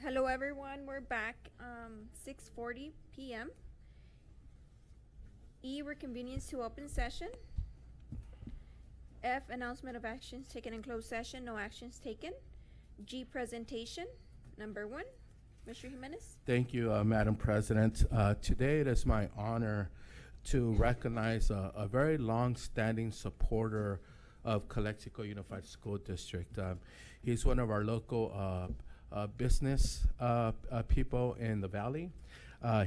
Hello, everyone. We're back. 6:40 p.m. E. Reconvenience to open session. F. Announcement of actions taken in closed session. No actions taken. G. Presentation. Number 1. Mr. Jimenez. Thank you, Madam President. Today it is my honor to recognize a very long-standing supporter of Calexico Unified School District. He's one of our local business people in the Valley.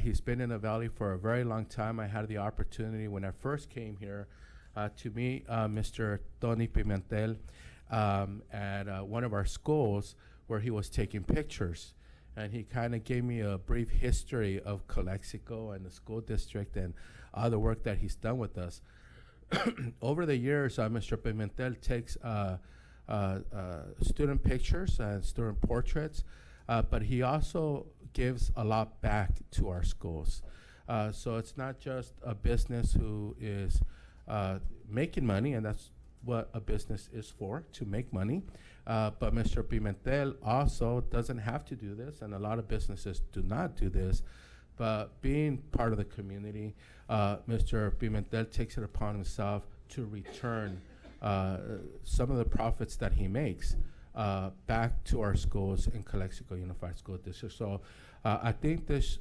He's been in the Valley for a very long time. I had the opportunity when I first came here to meet Mr. Tony Pimentel at one of our schools where he was taking pictures. And he kind of gave me a brief history of Calexico and the school district and all the work that he's done with us. Over the years, Mr. Pimentel takes student pictures and student portraits, but he also gives a lot back to our schools. So it's not just a business who is making money, and that's what a business is for, to make money. But Mr. Pimentel also doesn't have to do this, and a lot of businesses do not do this. But being part of the community, Mr. Pimentel takes it upon himself to return some of the profits that he makes back to our schools in Calexico Unified School District. So I think this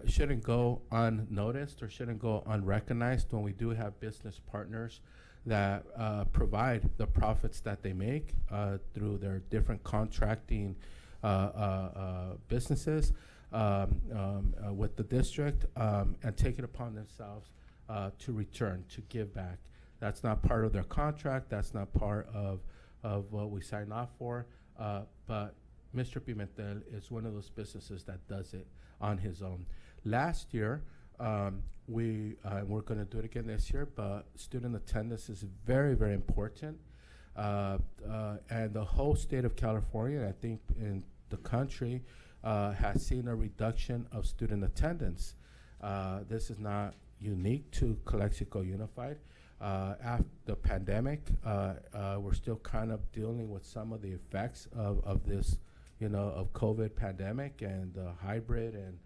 shouldn't go unnoticed or shouldn't go unrecognized when we do have business partners that provide the profits that they make through their different contracting businesses with the district and take it upon themselves to return, to give back. That's not part of their contract. That's not part of what we signed off for. But Mr. Pimentel is one of those businesses that does it on his own. Last year, we're going to do it again this year, but student attendance is very, very important. And the whole state of California, I think in the country, has seen a reduction of student attendance. This is not unique to Calexico Unified. After the pandemic, we're still kind of dealing with some of the effects of this, of COVID pandemic and hybrid and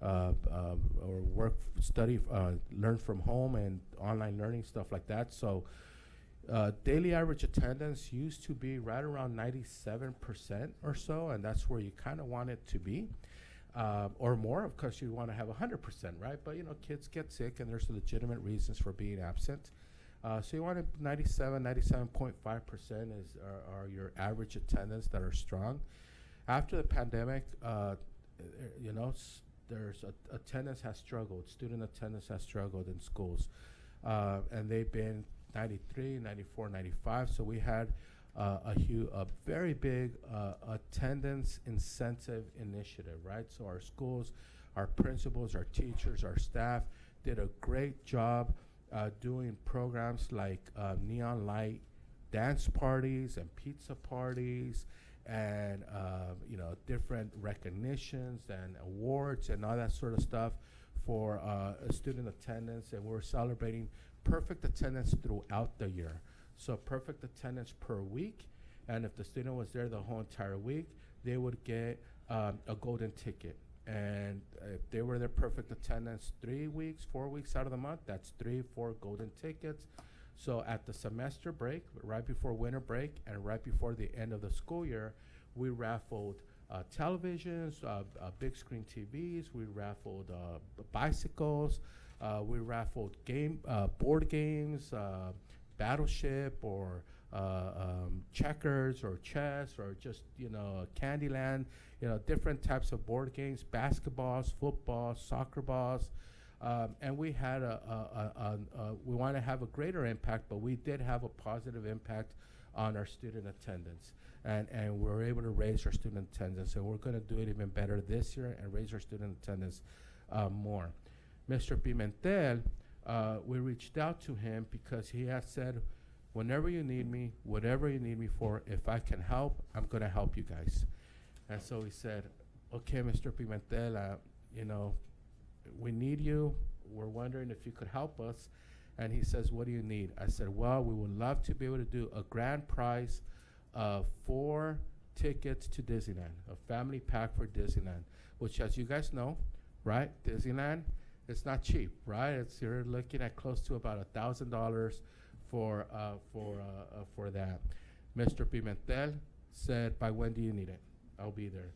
or work, study, learn from home and online learning, stuff like that. So daily average attendance used to be right around 97% or so, and that's where you kind of want it to be. Or more, of course, you want to have 100%, right? But, kids get sick, and there's legitimate reasons for being absent. So you want 97.5% are your average attendance that are strong. After the pandemic, there's attendance has struggled. Student attendance has struggled in schools. And they've been 93, 94, 95. So we had a very big attendance incentive initiative, right? So our schools, our principals, our teachers, our staff did a great job doing programs like neon light dance parties and pizza parties and different recognitions and awards and all that sort of stuff for student attendance. And we're celebrating perfect attendance throughout the year. So perfect attendance per week, and if the student was there the whole entire week, they would get a golden ticket. And if they were there perfect attendance 3 weeks, 4 weeks out of the month, that's 3, 4 golden tickets. So at the semester break, right before winter break, and right before the end of the school year, we raffled televisions, big screen TVs, we raffled bicycles, we raffled board games, Battleship or checkers or chess or just Candyland, different types of board games, basketballs, football, soccer balls, and we had we want to have a greater impact, but we did have a positive impact on our student attendance, and we're able to raise our student attendance, and we're going to do it even better this year and raise our student attendance more. Mr. Pimentel, we reached out to him because he has said, whenever you need me, whatever you need me for, if I can help, I'm going to help you guys. And so he said, okay, Mr. Pimentel, we need you. We're wondering if you could help us. And he says, what do you need? I said, well, we would love to be able to do a grand prize of 4 tickets to Disneyland, a family pack for Disneyland, which, as you guys know, right, Disneyland, it's not cheap, right? You're looking at close to about $1,000 for that. Mr. Pimentel said, "By when do you need it? I'll be there."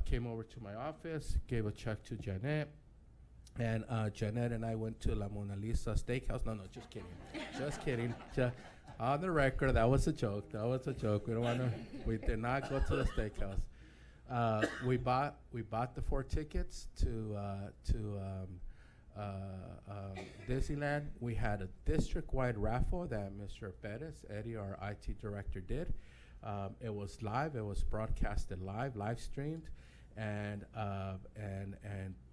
Came over to my office, gave a check to Janet, and Janet and I went to La Mona Lisa Steakhouse. No, just kidding. Just kidding. On the record, that was a joke. That was a joke. We did not go to the steakhouse. We bought the 4 tickets to Disneyland. We had a district-wide raffle that Mr. Perez, Eddie, our IT director, did. It was live. It was broadcasted live streamed, and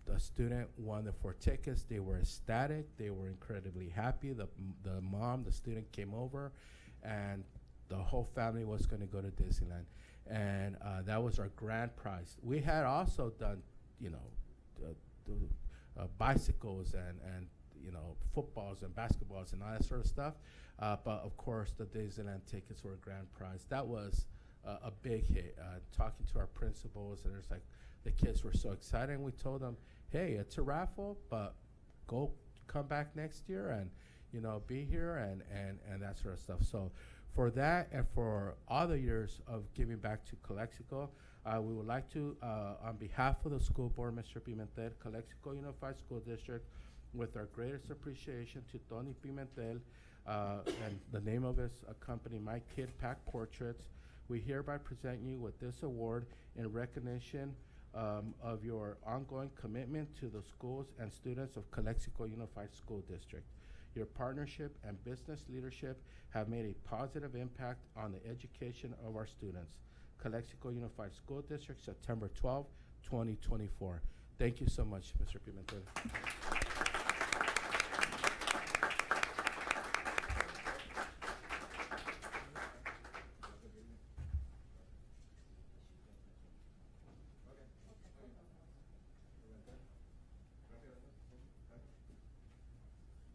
the student won the 4 tickets. They were ecstatic. They were incredibly happy. The student came over, and the whole family was going to go to Disneyland, and that was our grand prize. We had also done, bicycles and footballs and basketballs and all that sort of stuff. But of course, the Disneyland tickets were a grand prize. That was a big hit. Talking to our principals, and it's like the kids were so excited. And we told them, "Hey, it's a raffle, but come back next year and be here and that sort of stuff." So for that and for all the years of giving back to Calexico, we would like to, on behalf of the school board, Mr. Pimentel, Calexico Unified School District, with our greatest appreciation to Tony Pimentel, and the name of his company, My Kid Pack Portraits, we hereby present you with this award in recognition of your ongoing commitment to the schools and students of Calexico Unified School District. Your partnership and business leadership have made a positive impact on the education of our students. Calexico Unified School District, September 12, 2024. Thank you so much, Mr. Pimentel.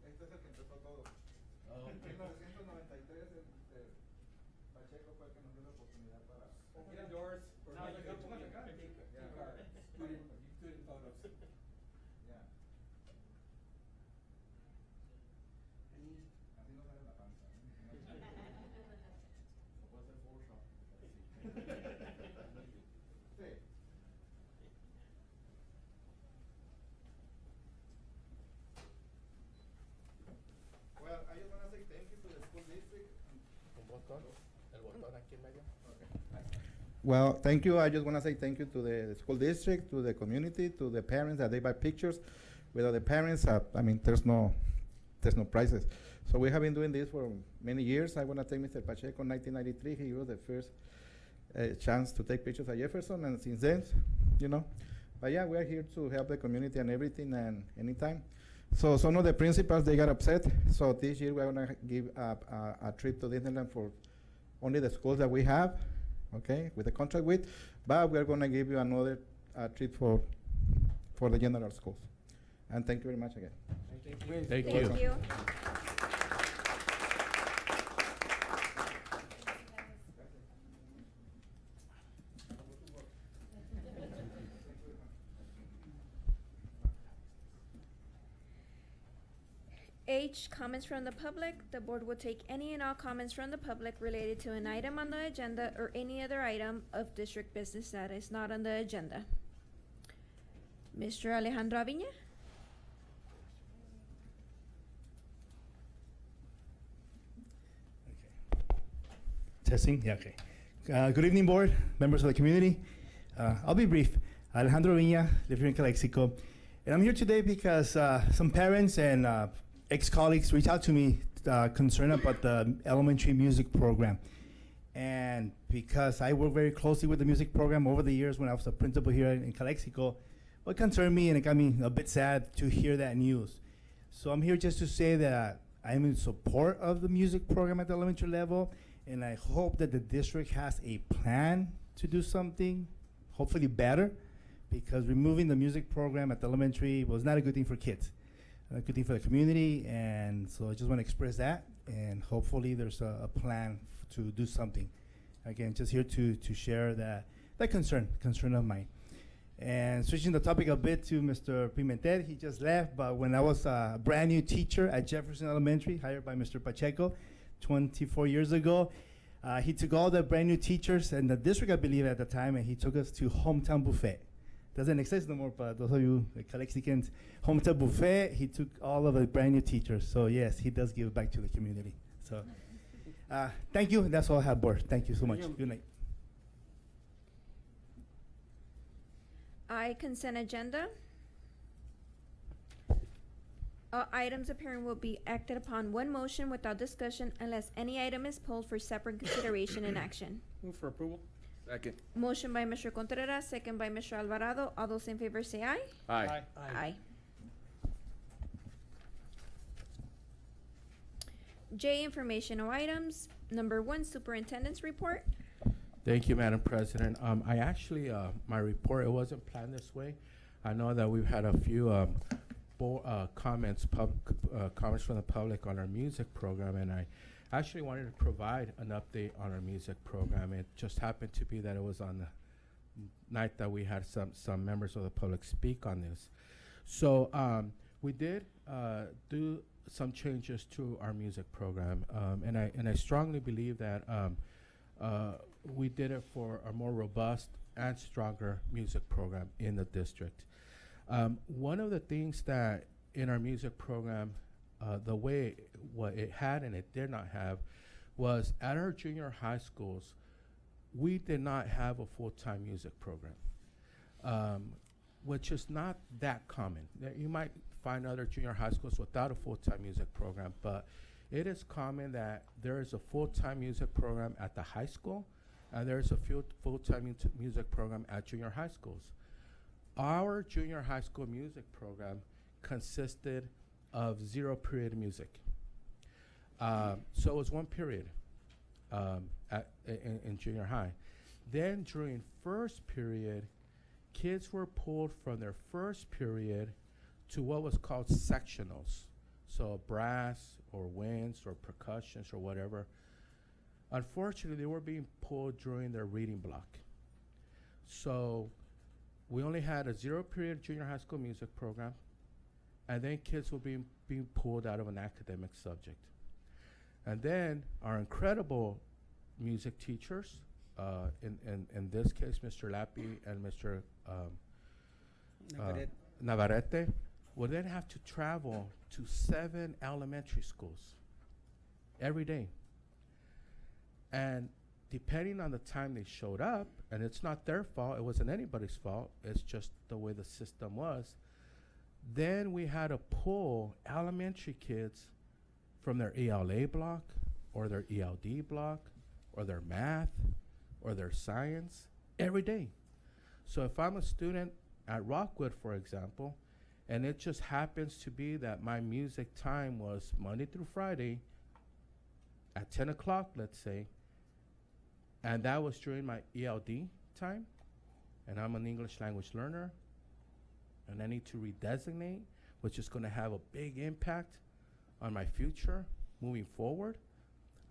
Este es el que empezó todo. En 1993, Pacheco fue el que nos dio la oportunidad para... Open doors for No, music you got- education. you got- Big yeah. card. Student photos. Ya. Así no sale la panza. Puede ser Photoshop. Sí. Well, I just want to say thank you to the school district. Un botón, el botón aquí en medio. Well, thank you. I just want to say thank you to the school district, to the community, to the parents that they buy pictures. Without the parents, there's no prizes. So we have been doing this for many years. I want to thank Mr. Pacheco. In 1993, he was the first chance to take pictures at Jefferson, and since then, But yeah, we are here to help the community and everything, and anytime. So some of the principals, they got upset. So this year we're gonna give a trip to Disneyland for only the schools that we have, okay, with the contract with. But we're gonna give you another trip for the general schools. And thank you very much again. Thank Thank you. H, comments from the public. The board will take any and all comments from the public related to an item on the agenda or any other item of district business that is not on the agenda. Mr. Alejandro Aviña? Testing, yeah, okay. Good evening, board, members of the community. I'll be brief. Alejandro Viña, live here in Calexico. And I'm here today because some parents and ex-colleagues reached out to me concerned about the elementary music program. And because I work very closely with the music program over the years when I was a principal here in Calexico, what concerned me, and it got me a bit sad to hear that news. So I'm here just to say that I'm in support of the music program at the elementary level, and I hope that the district has a plan to do something, hopefully better, because removing the music program at the elementary was not a good thing for kids, a good thing for the community, and so I just want to express that, and hopefully there's a plan to do something Again, just here to share that concern of mine. And switching the topic a bit to Mr. Pimentel, he just left, but when I was a brand new teacher at Jefferson Elementary, hired by Mr. Pacheco 24 years ago, he took all the brand new teachers in the district, I believe, at the time, and he took us to Hometown Buffet. Doesn't exist no more, but those of you Calexicans, Hometown Buffet, he took all of the brand new teachers. So yes, he does give back to the community. So thank you. That's all I have, Board. Thank you so much. Good night. I consent agenda. All items appearing will be acted upon one motion without discussion unless any item is pulled for separate consideration and action. Move for approval. Second. Motion by Mr. Contreras, second by Mr. Alvarado. All those in favor say aye. Aye. Aye. J, informational items. Number 1, Superintendent's report. Thank you, Madam President. I actually, my report, it wasn't planned this way. I know that we've had a few comments from the public on our music program, and I actually wanted to provide an update on our music program. It just happened to be that it was on the night that we had some members of the public speak on this. So we did do some changes to our music program, and I strongly believe that we did it for a more robust and stronger music program in the district. One of the things that in our music program, the way what it had and it did not have was at our junior high schools, we did not have a full-time music program, which is not that common. You might find other junior high schools without a full-time music program, but it is common that there is a full-time music program at the high school, and there's a full-time music program at junior high schools. Our junior high school music program consisted of 0 period music. So it was 1 period in junior high. Then during first period, kids were pulled from their first period to what was called sectionals. So brass or winds or percussions or whatever. Unfortunately, they were being pulled during their reading block. So we only had a 0 period junior high school music program, and then kids were being pulled out of an academic subject. And then our incredible music teachers, in this case, Mr. Lappi and Mr. Navarrete, would then have to travel to 7 elementary schools every day. And depending on the time they showed up, and it's not their fault, it wasn't anybody's fault, it's just the way the system was, then we had to pull elementary kids from their ELA block or their ELD block or their math or their science every day. So if I'm a student at Rockwood, for example, and it just happens to be that my music time was Monday through Friday at 10 o'clock, let's say, and that was during my ELD time, and I'm an English language learner, and I need to redesignate, which is going to have a big impact on my future moving forward,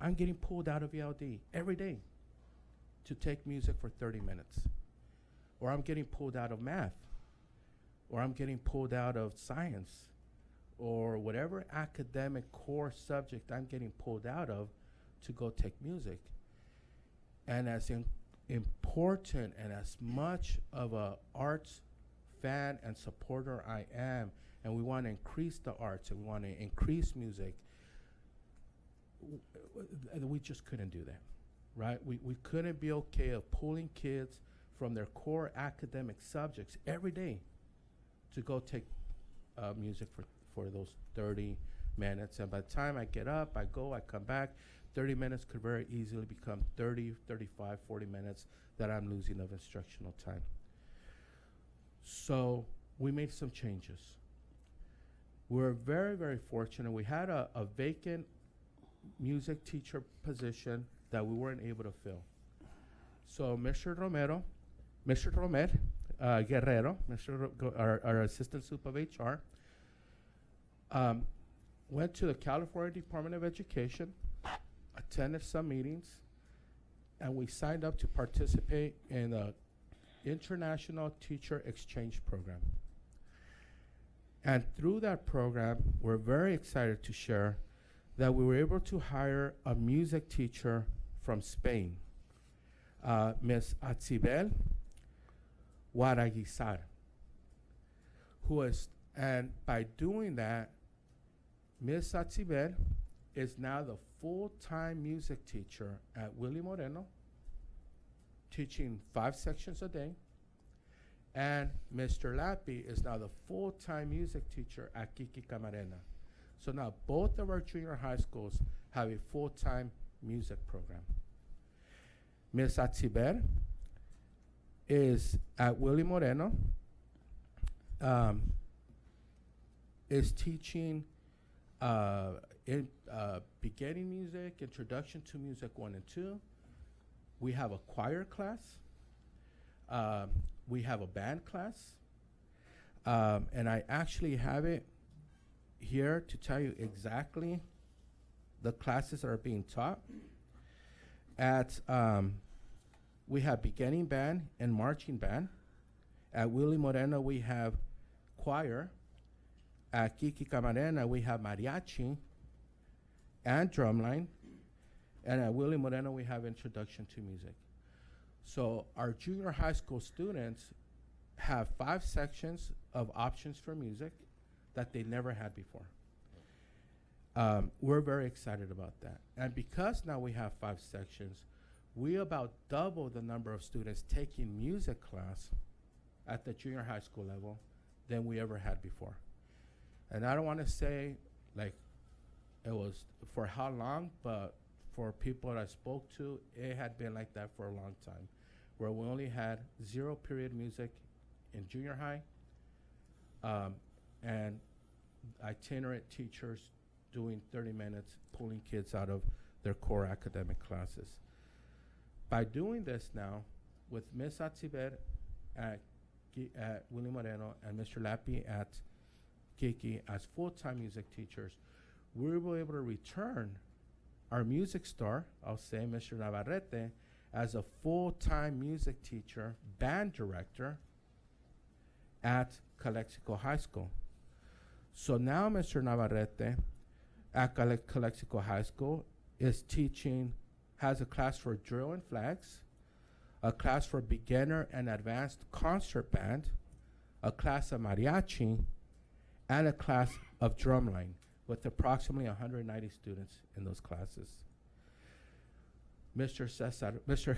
I'm getting pulled out of ELD every day to take music for 30 minutes. Or I'm getting pulled out of math. Or I'm getting pulled out of science. Or whatever academic core subject I'm getting pulled out of to go take music. And as important and as much of a arts fan and supporter I am, and we want to increase the arts and we want to increase music, we just couldn't do that, right? We couldn't be okay of pulling kids from their core academic subjects every day to go take music for those 30 minutes. And by the time I get up, I go, I come back, 30 minutes could very easily become 30, 35, 40 minutes that I'm losing of instructional time. So we made some changes. We're very, very fortunate. We had a vacant music teacher position that we weren't able to fill. So Mr. Romer Guerrero, our assistant soup of HR, went to the California Department of Education, attended some meetings, and we signed up to participate in the International Teacher Exchange Program. And through that program, we're very excited to share that we were able to hire a music teacher from Spain, Ms. Atzibel Guaraguizar, and by doing that, Ms. Atzibel is now the full-time music teacher at Willie Moreno, teaching 5 sections a day. And Mr. Lappy is now the full-time music teacher at Kiki Camarena. So now both of our junior high schools have a full-time music program. Ms. Atzibel is at Willie Moreno, is teaching beginning music, introduction to music 1 and 2. We have a choir class. We have a band class. And I actually have it here to tell you exactly the classes that are being taught. We have beginning band and marching band. At Willie Moreno, we have choir. At Kiki Camarena, we have mariachi and drumline. And at Willie Moreno, we have introduction to music. So our junior high school students have 5 sections of options for music that they never had before. We're very excited about that. And because now we have 5 sections, we about double the number of students taking music class at the junior high school level than we ever had before. And I don't want to say like it was for how long, but for people that I spoke to, it had been like that for a long time, where we only had 0 period music in junior high, and itinerant teachers doing 30 minutes, pulling kids out of their core academic classes. By doing this now, with Ms. Atzibel at Willie Moreno and Mr. Lappy at Kiki as full-time music teachers, we were able to return our music star, I'll say Mr. Navarrete, as a full-time music teacher, band director at Calexico High School. So now Mr. Navarrete at Calexico High School is teaching, has a class for drill and flags, a class for beginner and advanced concert band, a class of mariachi, and a class of drumline with approximately 190 students in those classes. Mr.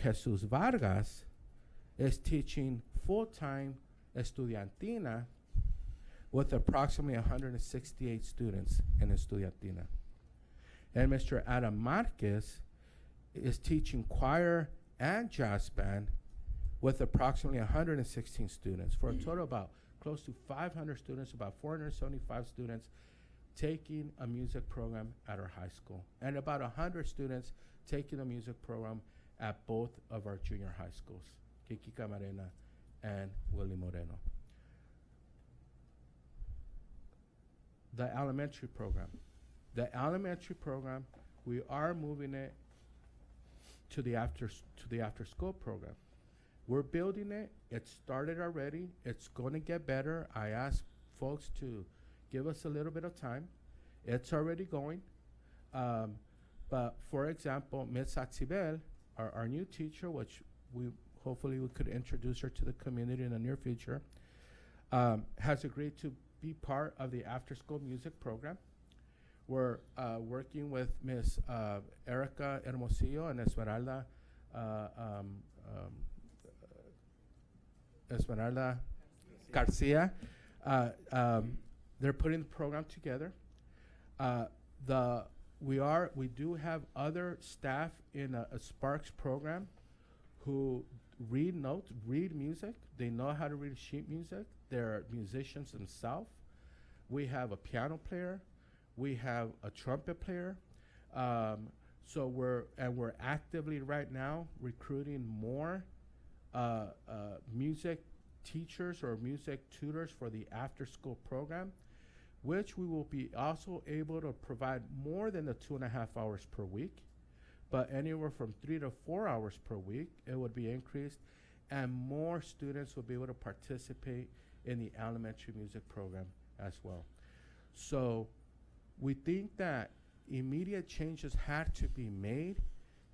Jesus Vargas is teaching full-time estudiantina with approximately 168 students in estudiantina. And Mr. Adam Marquez is teaching choir and jazz band with approximately 116 students, for a total of about close to 500 students, about 475 students taking a music program at our high school, and about 100 students taking a music program at both of our junior high schools, Kiki Camarena and Willie Moreno. The elementary program. The elementary program, we are moving it to the after school program. We're building it. It started already. It's going to get better. I asked folks to give us a little bit of time. It's already going. But for example, Ms. Atzibel, our new teacher, which hopefully we could introduce her to the community in the near future, has agreed to be part of the after-school music program. We're working with Ms. Erica Hermosillo and Esmeralda Garcia. They're putting the program together. We do have other staff in a Sparks program who read music. They know how to read sheet music. They're musicians themselves. We have a piano player. We have a trumpet player. So we're actively right now recruiting more music teachers or music tutors for the after-school program, which we will be also able to provide more than the 2.5 hours per week. but anywhere from 3 to 4 hours per week, it would be increased, and more students will be able to participate in the elementary music program as well. So we think that immediate changes had to be made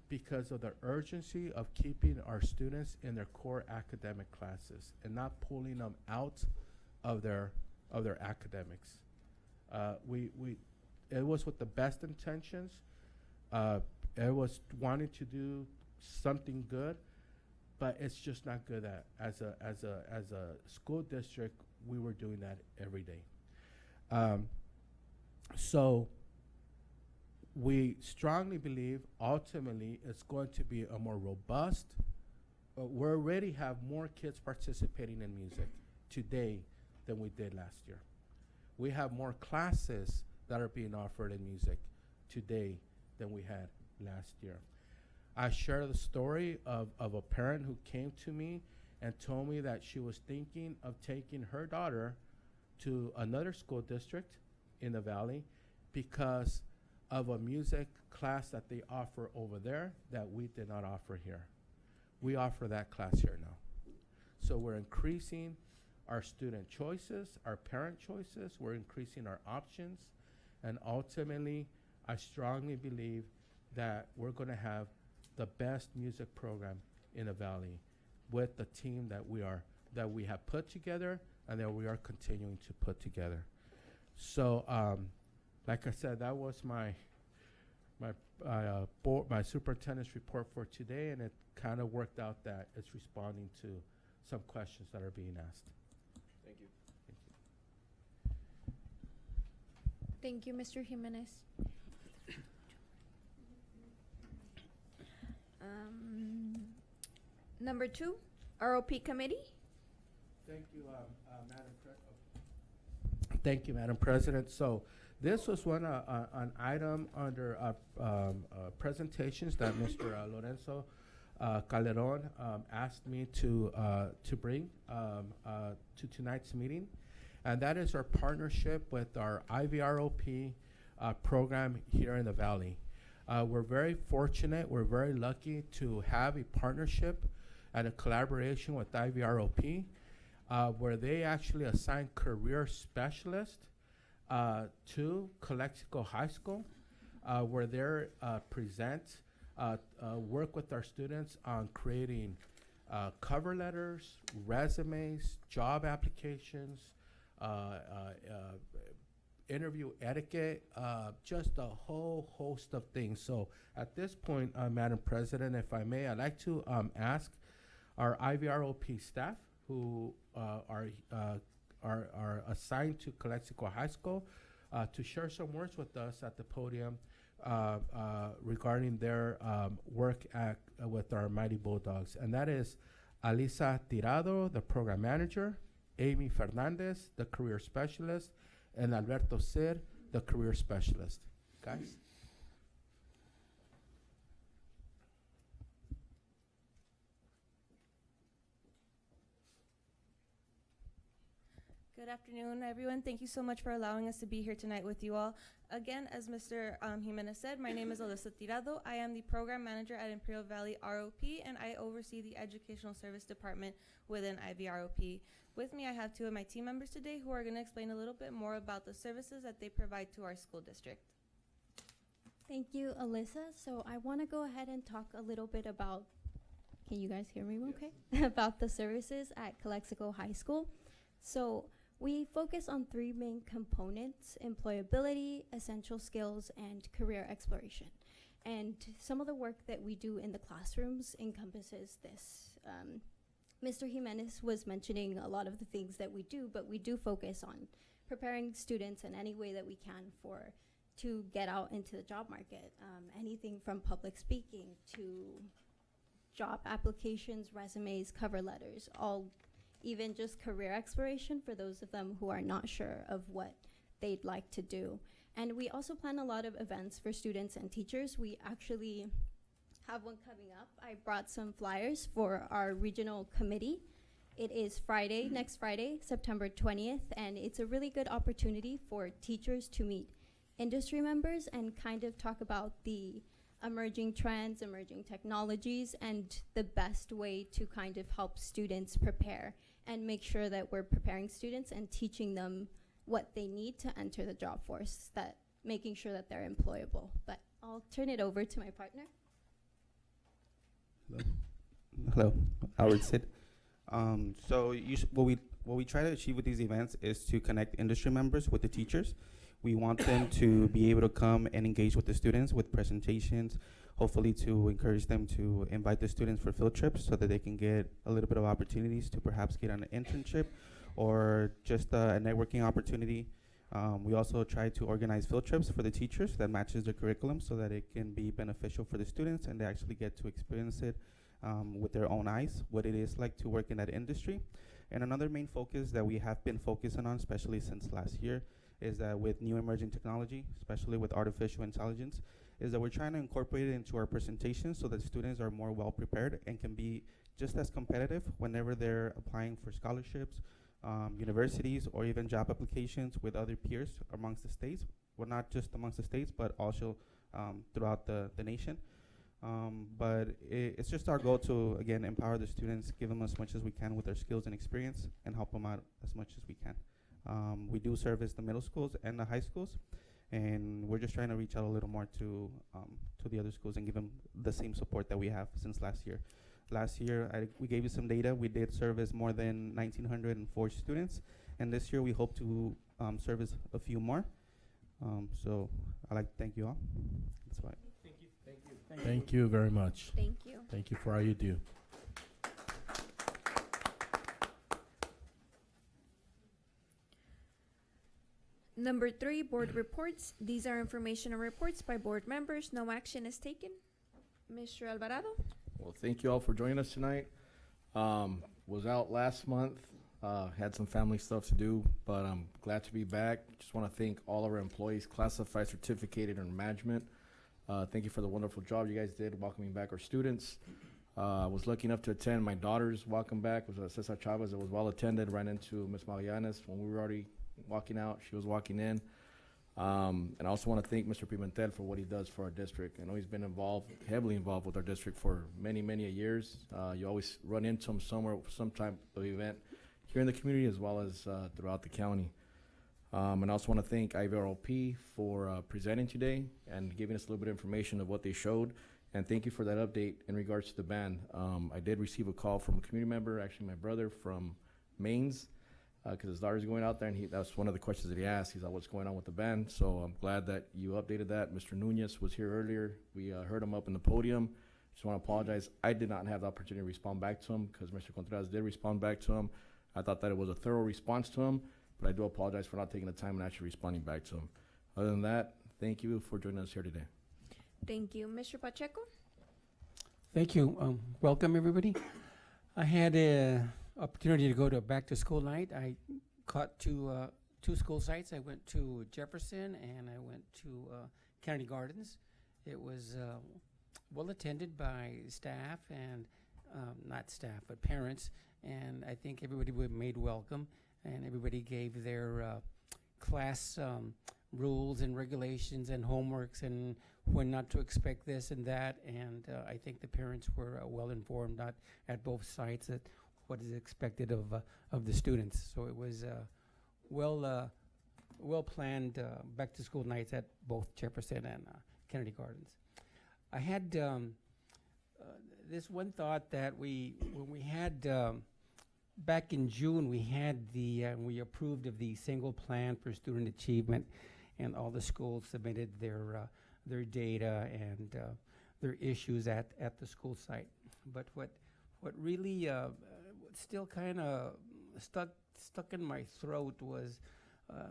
because of the urgency of keeping our students in their core academic classes and not pulling them out of their academics. It was with the best intentions. It was wanting to do something good, but it's just not good at as a school district. We were doing that every day. So we strongly believe ultimately it's going to be a more robust. We already have more kids participating in music today than we did last year. We have more classes that are being offered in music today than we had last year. I share the story of a parent who came to me and told me that she was thinking of taking her daughter to another school district in the valley because of a music class that they offer over there that we did not offer here. We offer that class here now. So we're increasing our student choices, our parent choices, we're increasing our options, and ultimately, I strongly believe that we're going to have the best music program in the valley with the team that we have put together and that we are continuing to put together. So, like I said, that was my superintendent's report for today, and it kind of worked out that it's responding to some questions that are being asked. Thank you. Thank you, Mr. Jimenez. Number 2, ROP committee. Thank you, Madam President. Thank you, Madam President. So this was an item under presentations that Mr. Lorenzo Calderon asked me to bring to tonight's meeting, and that is our partnership with our IVROP program here in the Valley. We're very fortunate, we're very lucky to have a partnership and a collaboration with IVROP, where they actually assign career specialists to Calexico High School, where they work with our students on creating cover letters, resumes, job applications, interview etiquette, just a whole host of things. So at this point, Madam President, if I may, I'd like to ask our IVROP staff who are assigned to Calexico High School to share some words with us at the podium regarding their work with our Mighty Bulldogs. And that is Alisa Tirado, the program manager, Amy Fernandez, the career specialist, and Alberto Cid, the career specialist. Guys? Good afternoon, everyone. Thank you so much for allowing us to be here tonight with you all. Again, as Mr. Jimenez said, my name is Alyssa Tirado. I am the program manager at Imperial Valley ROP, and I oversee the Educational Service Department within IVROP. With me, I have 2 of my team members today who are going to explain a little bit more about the services that they provide to our school district. Thank you, Alyssa. So I want to go ahead and talk a little bit about, can you guys hear me okay? About the services at Calexico High School. So we focus on 3 main components: employability, essential skills, and career exploration. And some of the work that we do in the classrooms encompasses this. Mr. Jimenez was mentioning a lot of the things that we do, but we do focus on preparing students in any way that we can to get out into the job market. Anything from public speaking to job applications, resumes, cover letters, all even just career exploration for those of them who are not sure of what they'd like to do. And we also plan a lot of events for students and teachers. We actually have one coming up. I brought some flyers for our regional committee. It is Friday, next Friday, September 20th, and it's a really good opportunity for teachers to meet industry members and kind of talk about the emerging trends, emerging technologies, and the best way to kind of help students prepare and make sure that we're preparing students and teaching them what they need to enter the job force, that making sure that they're employable. But I'll turn it over to my partner. Hello, Howard Sid. So what we try to achieve with these events is to connect industry members with the teachers. We want them to be able to come and engage with the students with presentations, hopefully to encourage them to invite the students for field trips so that they can get a little bit of opportunities to perhaps get an internship or just a networking opportunity. We also try to organize field trips for the teachers that matches their curriculum so that it can be beneficial for the students and they actually get to experience it with their own eyes, what it is like to work in that industry. And another main focus that we have been focusing on, especially since last year, is that with new emerging technology, especially with artificial intelligence, is that we're trying to incorporate it into our presentations so that students are more well prepared and can be just as competitive whenever they're applying for scholarships, universities, or even job applications with other peers amongst the states. Well, not just amongst the states, but also throughout the nation. But it's just our goal to, again, empower the students, give them as much as we can with their skills and experience, and help them out as much as we can. We do service the middle schools and the high schools, and we're just trying to reach out a little more to the other schools and give them the same support that we have since last year. Last year, we gave you some data. We did service more than 1,904 students, and this year we hope to service a few more. So I'd like to thank you all. That's why. Thank you very much. Thank you. Thank you for all you do. Number 3, board reports. These are informational reports by board members. No action is taken. Mr. Alvarado? Well, thank you all for joining us tonight. Was out last month, had some family stuff to do, but I'm glad to be back. Just want to thank all of our employees, classified, certificated, and management. Thank you for the wonderful job you guys did welcoming back our students. I was lucky enough to attend my daughter's welcome back. It was Cesar Chavez. It was well attended. Ran into Ms. Magallanes when we were already walking out. She was walking in. And I also want to thank Mr. Pimentel for what he does for our district. I know he's been heavily involved with our district for many, many years. You always run into him somewhere, some type of event here in the community as well as throughout the county. And I also want to thank IVROP for presenting today and giving us a little bit of information of what they showed. And thank you for that update in regards to the band. I did receive a call from a community member, actually my brother from Mainz, because his daughter's going out there, and that was one of the questions that he asked. He's like, what's going on with the band? So I'm glad that you updated that. Mr. Nunez was here earlier. We heard him up in the podium. Just want to apologize. I did not have the opportunity to respond back to him because Mr. Contreras did respond back to him. I thought that it was a thorough response to him, but I do apologize for not taking the time and actually responding back to him. Other than that, thank you for joining us here today. Thank you. Mr. Pacheco? Thank you. Welcome, everybody. I had a opportunity to go to a back-to-school night. I caught two school sites. I went to Jefferson and I went to Kennedy Gardens. It was well attended by staff and not staff, but parents. And I think everybody was made welcome, and everybody gave their class rules and regulations and homeworks and when not to expect this and that. And I think the parents were well informed, not at both sites, that what is expected of the students. So it was well planned back to school nights at both Jefferson and Kennedy Gardens. I had this one thought that when we had back in June, we had we approved of the single plan for student achievement, and all the schools submitted their data and their issues at the school site. But what really still kind of stuck in my throat was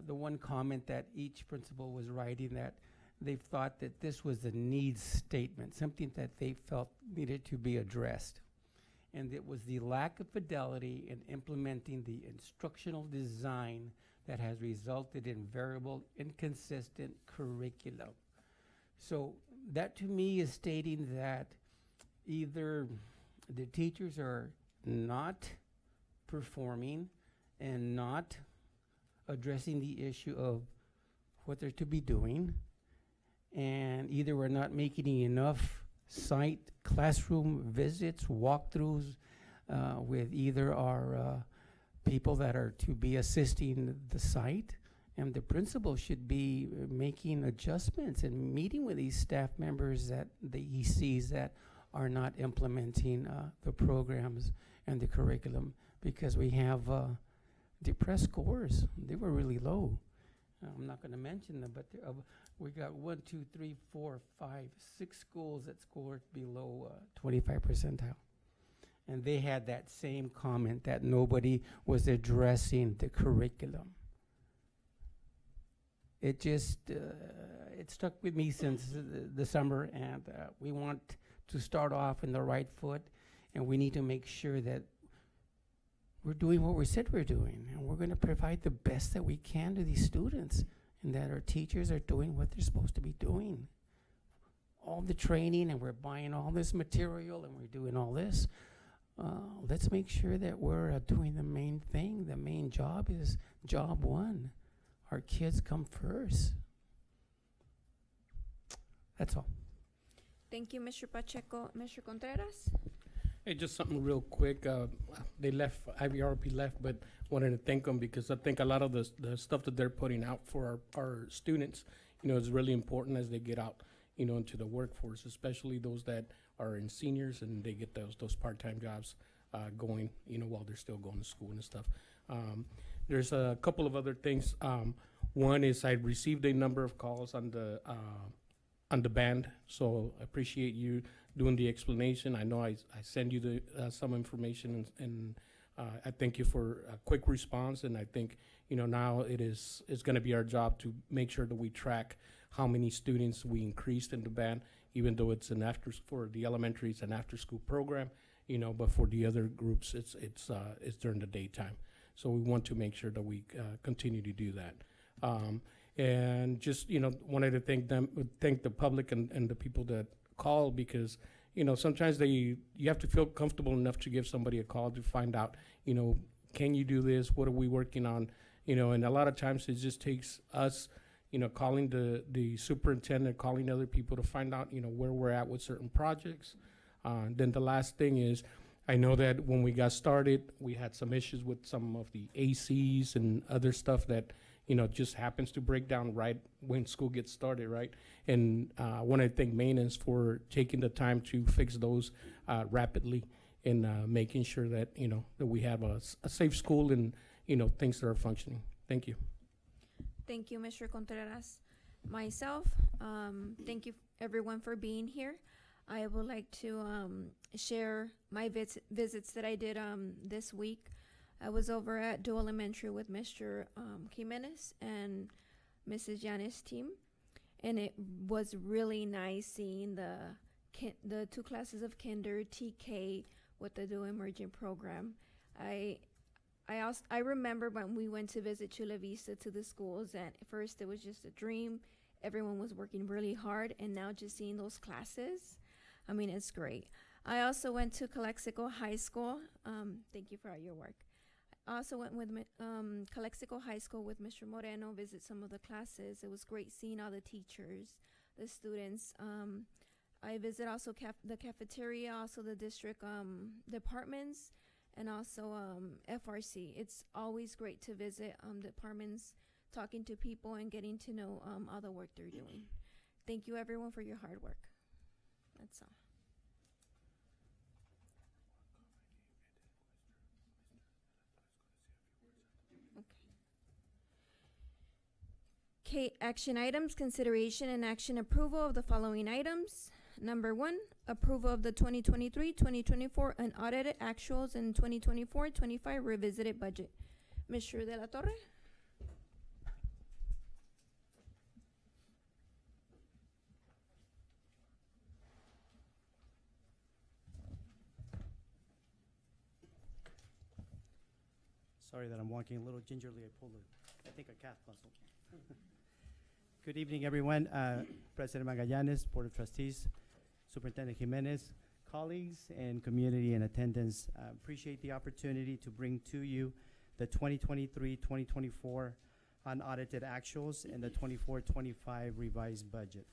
the one comment that each principal was writing, that they thought that this was a needs statement, something that they felt needed to be addressed. And it was the lack of fidelity in implementing the instructional design that has resulted in variable, inconsistent curriculum. So that to me is stating that either the teachers are not performing and not addressing the issue of what they're to be doing, and either we're not making enough site classroom visits, walkthroughs with either our people that are to be assisting the site, and the principal should be making adjustments and meeting with these staff members that he sees that are not implementing the programs and the curriculum, because we have depressed scores. They were really low. I'm not going to mention them, but we got 1, 2, 3, 4, 5, 6 schools that scored below 25 percentile. And they had that same comment that nobody was addressing the curriculum. It just, it stuck with me since the summer, and we want to start off in the right foot, and we need to make sure that we're doing what we said we're doing, and we're going to provide the best that we can to these students, and that our teachers are doing what they're supposed to be doing. All the training, and we're buying all this material, and we're doing all this. Let's make sure that we're doing the main thing. The main job is job one. Our kids come first. That's all. Thank you, Mr. Pacheco. Mr. Contreras? Hey, just something real quick. They left, IVRP left, but wanted to thank them because I think a lot of the stuff that they're putting out for our students, is really important as they get out, into the workforce, especially those that are in seniors and they get those part-time jobs going, while they're still going to school and stuff. There's a couple of other things. One is I received a number of calls on the band, so I appreciate you doing the explanation. I know I send you some information, and I thank you for a quick response. And I think now it's going to be our job to make sure that we track how many students we increased in the band, even though it's for the elementary, it's an after-school program, but for the other groups, it's during the daytime. So we want to make sure that we continue to do that. And just wanted to thank the public and the people that call, because sometimes you have to feel comfortable enough to give somebody a call to find out can you do this, what are we working on, and a lot of times it just takes us calling the superintendent, calling other people to find out where we're at with certain projects. Then the last thing is, I know that when we got started, we had some issues with some of the ACs and other stuff that just happens to break down right when school gets started, right? And I want to thank maintenance for taking the time to fix those rapidly, and making sure that that we have a safe school and things that are functioning. Thank you. Thank you, Mr. Contreras. Myself, thank you everyone for being here. I would like to share my visits that I did this week. I was over at Dual Elementary with Mr. Jimenez and Mrs. Yanis' team, and it was really nice seeing the 2 classes of kinder, TK, with the Dual Emerging program. I remember when we went to visit Chula Vista to the schools, and at first it was just a dream. Everyone was working really hard, and now just seeing those classes, it's great. I also went to Calexico High School. Thank you for all your work. I also went with Calexico High School with Mr. Moreno, visit some of the classes. It was great seeing all the teachers, the students. I visit also the cafeteria, also the district departments, and also FRC. It's always great to visit departments, talking to people, and getting to know all the work they're doing. Thank you, everyone, for your hard work. That's all. Okay, action items, consideration and action approval of the following items. Number 1, approval of the 2023-2024 unaudited actuals and 2024-25 revisited budget. Mr. De La Torre? Sorry that I'm walking a little gingerly. I think a calf muscle. Good evening, everyone. President Magallanes, Board of Trustees, Superintendent Jimenez, colleagues, and community in attendance. Appreciate the opportunity to bring to you the 2023-2024 unaudited actuals and the 24-25 revised budget.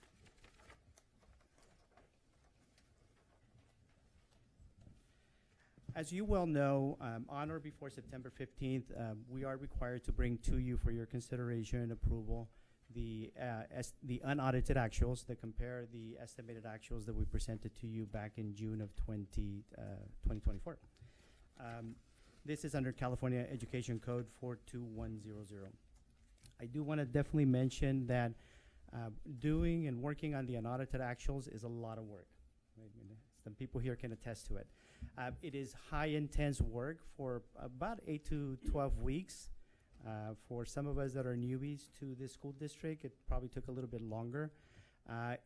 As you well know, on or before September 15th, we are required to bring to you for your consideration and approval the unaudited actuals that compare the estimated actuals that we presented to you back in June of 2024. This is under California Education Code 42100. I do want to definitely mention that doing and working on the unaudited actuals is a lot of work. Right? And some people here can attest to it. It is high intense work for about 8 to 12 weeks. For some of us that are newbies to this school district, it probably took a little bit longer.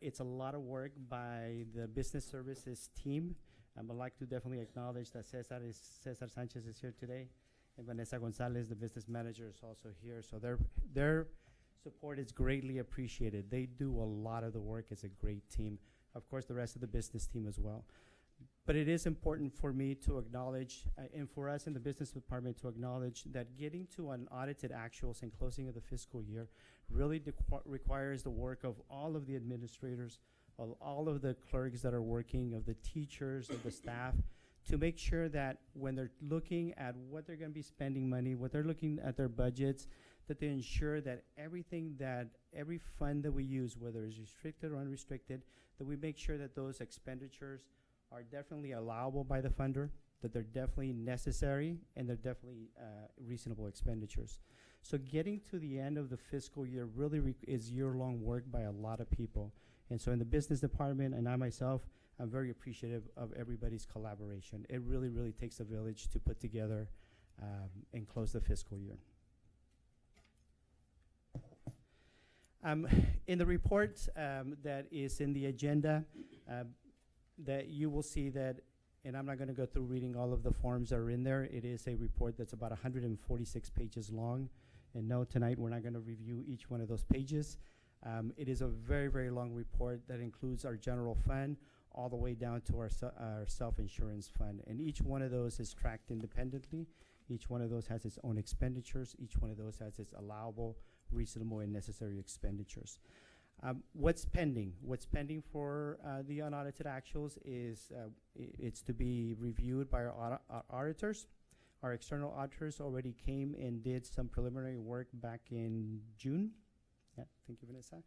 It's a lot of work by the business services team. I'd like to definitely acknowledge that Cesar Sanchez is here today, and Vanessa Gonzalez, the business manager, is also here. So their support is greatly appreciated. They do a lot of the work as a great team. Of course, the rest of the business team as well. But it is important for me to acknowledge, and for us in the business department to acknowledge that getting to unaudited actuals and closing of the fiscal year really requires the work of all of the administrators, of all of the clerks that are working, of the teachers, of the staff, to make sure that when they're looking at what they're going to be spending money, what they're looking at their budgets, that they ensure that every fund that we use, whether it's restricted or unrestricted, that we make sure that those expenditures are definitely allowable by the funder, that they're definitely necessary, and they're definitely reasonable expenditures. So getting to the end of the fiscal year really is year-long work by a lot of people. And so in the business department, and I myself, I'm very appreciative of everybody's collaboration. It really, really takes a village to put together and close the fiscal year. In the report that is in the agenda, that you will see that, and I'm not going to go through reading all of the forms that are in there. It is a report that's about 146 pages long. And no, tonight we're not going to review each one of those pages. It is a very, very long report that includes our general fund all the way down to our self-insurance fund. And each one of those is tracked independently. Each one of those has its own expenditures. Each one of those has its allowable, reasonable, and necessary expenditures. What's pending? What's pending for the unaudited actuals is it's to be reviewed by our auditors. Our external auditors already came and did some preliminary work back in June. Yeah, thank you, Vanessa.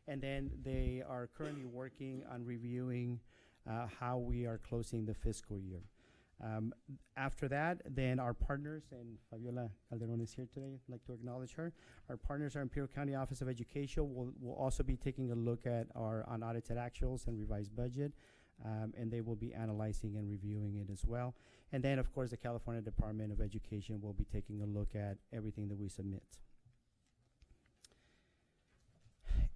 And then they are currently working on reviewing how we are closing the fiscal year. After that, then our partners, and Fabiola Calderon is here today, I'd like to acknowledge her. Our partners, our Imperial County Office of Education, will also be taking a look at our unaudited actuals and revised budget, and they will be analyzing and reviewing it as well. And then, of course, the California Department of Education will be taking a look at everything that we submit.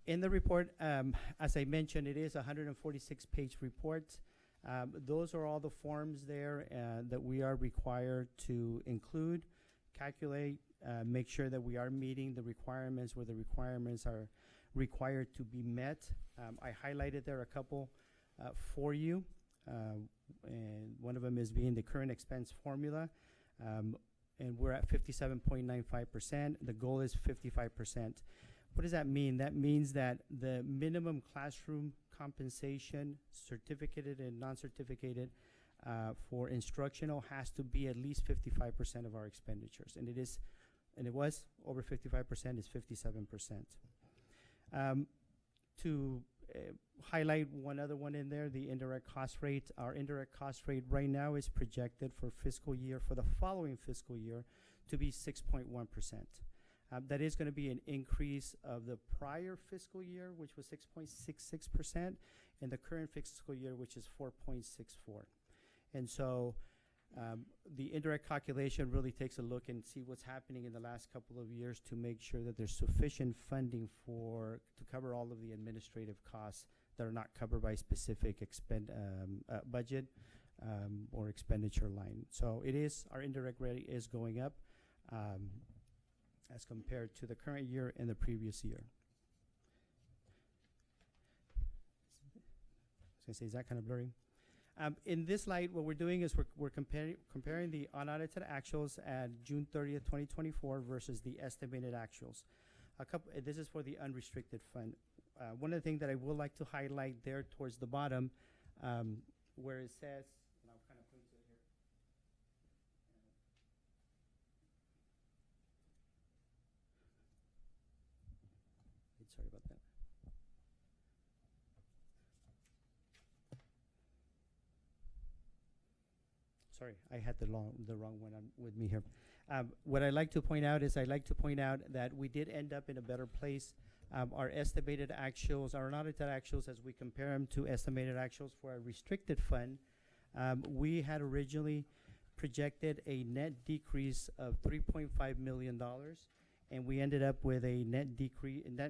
In the report, as I mentioned, it is a 146-page report. Those are all the forms there that we are required to include, calculate, make sure that we are meeting the requirements where the requirements are required to be met. I highlighted there a couple for you, and one of them is being the current expense formula, and we're at 57.95%. The goal is 55%. What does that mean? That means that the minimum classroom compensation, certificated and non-certificated, for instructional has to be at least 55% of our expenditures. And it was over 55%, is 57%. To highlight one other one in there, the indirect cost rate. Our indirect cost rate right now is projected for the following fiscal year to be 6.1%. That is going to be an increase of the prior fiscal year, which was 6.66%, and the current fiscal year, which is 4.64. And so the indirect calculation really takes a look and see what's happening in the last couple of years to make sure that there's sufficient funding to cover all of the administrative costs that are not covered by specific budget or expenditure line. So our indirect rate is going up as compared to the current year and the previous year. I was going to say, is that kind of blurry? In this slide, what we're doing is we're comparing the unaudited actuals at June 30th, 2024 versus the estimated actuals. This is for the unrestricted fund. One of the things that I would like to highlight there towards the bottom, where it says, and I'll kind of point to it here. Sorry about that. Sorry, I had the wrong one on with me here. What I'd like to point out is that we did end up in a better place. Our estimated actuals, our unaudited actuals, as we compare them to estimated actuals for our restricted fund, we had originally projected a net decrease of $3.5 million, and we ended up with a net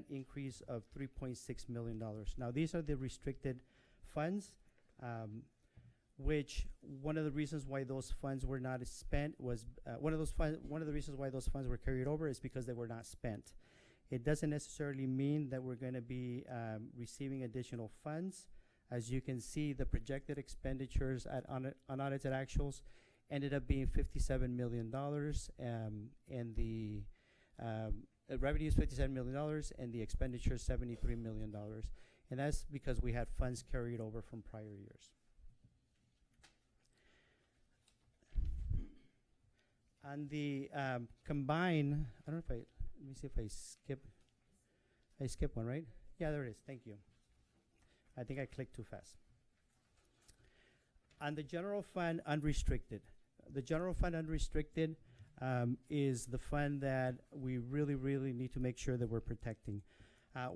increase of $3.6 million. Now, these are the restricted funds, which one of the reasons why those funds were not spent was one of the reasons why those funds were carried over is because they were not spent. It doesn't necessarily mean that we're going to be receiving additional funds. As you can see, the projected expenditures at unaudited actuals ended up being $57 million, and the revenue is $57 million, and the expenditure is $73 million. And that's because we had funds carried over from prior years. On the combined, I don't know if let me see if I skip one, right? Yeah, there it is. Thank you. I think I clicked too fast. On the general fund unrestricted, the general fund unrestricted is the fund that we really need to make sure that we're protecting.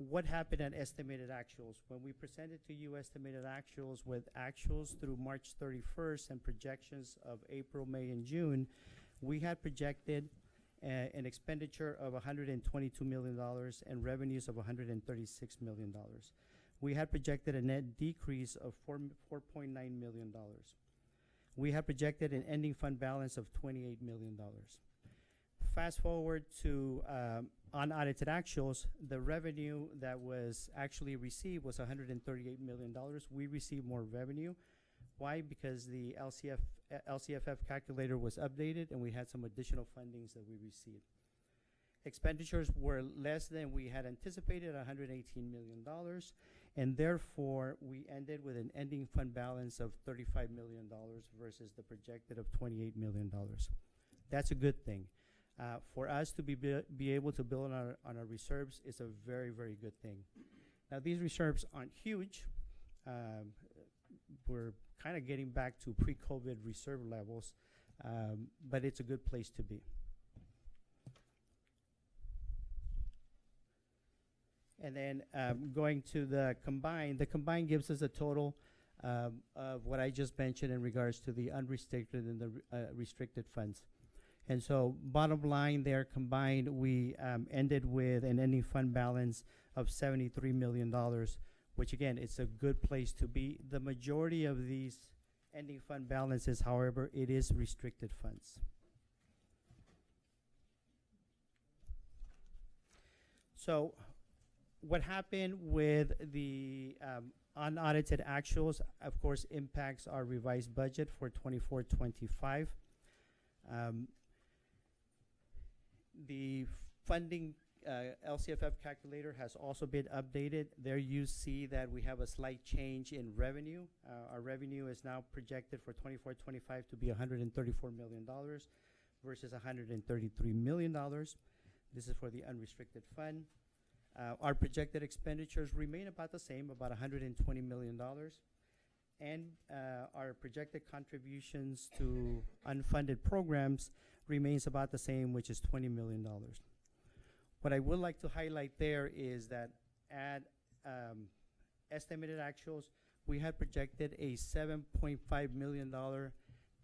What happened at estimated actuals? When we presented to you estimated actuals with actuals through March 31st and projections of April, May, and June, we had projected an expenditure of $122 million and revenues of $136 million. We had projected a net decrease of $4.9 million. We had projected an ending fund balance of $28 million. Fast forward to unaudited actuals, the revenue that was actually received was $138 million. We received more revenue. Why? Because the LCFF calculator was updated and we had some additional fundings that we received. Expenditures were less than we had anticipated, $118 million, and therefore we ended with an ending fund balance of $35 million versus the projected of $28 million. That's a good thing. For us to be able to build on our reserves is a very good thing. Now, these reserves aren't huge. We're kind of getting back to pre-COVID reserve levels, but it's a good place to be. And then going to the combined gives us a total of what I just mentioned in regards to the unrestricted and the restricted funds. And so bottom line there, combined, we ended with an ending fund balance of $73 million, which again, it's a good place to be. The majority of these ending fund balances, however, it is restricted funds. So what happened with the unaudited actuals, of course, impacts our revised budget for 24-25. The funding LCFF calculator has also been updated. There you see that we have a slight change in revenue. Our revenue is now projected for 24-25 to be $134 million versus $133 million. This is for the unrestricted fund. Our projected expenditures remain about the same, about $120 million. And our projected contributions to unfunded programs remains about the same, which is $20 million. What I would like to highlight there is that at estimated actuals, we had projected a $7.5 million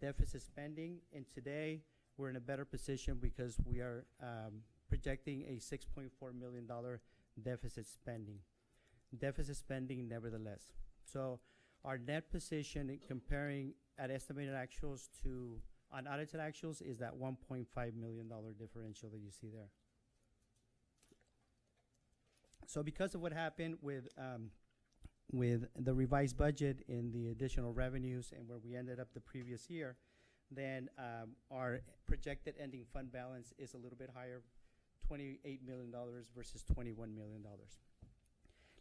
deficit spending, and today we're in a better position because we are projecting a $6.4 million deficit spending. Deficit spending nevertheless. So our net position in comparing at estimated actuals to unaudited actuals is that $1.5 million differential that you see there. So because of what happened with the revised budget in the additional revenues and where we ended up the previous year, then our projected ending fund balance is a little bit higher, $28 million versus $21 million.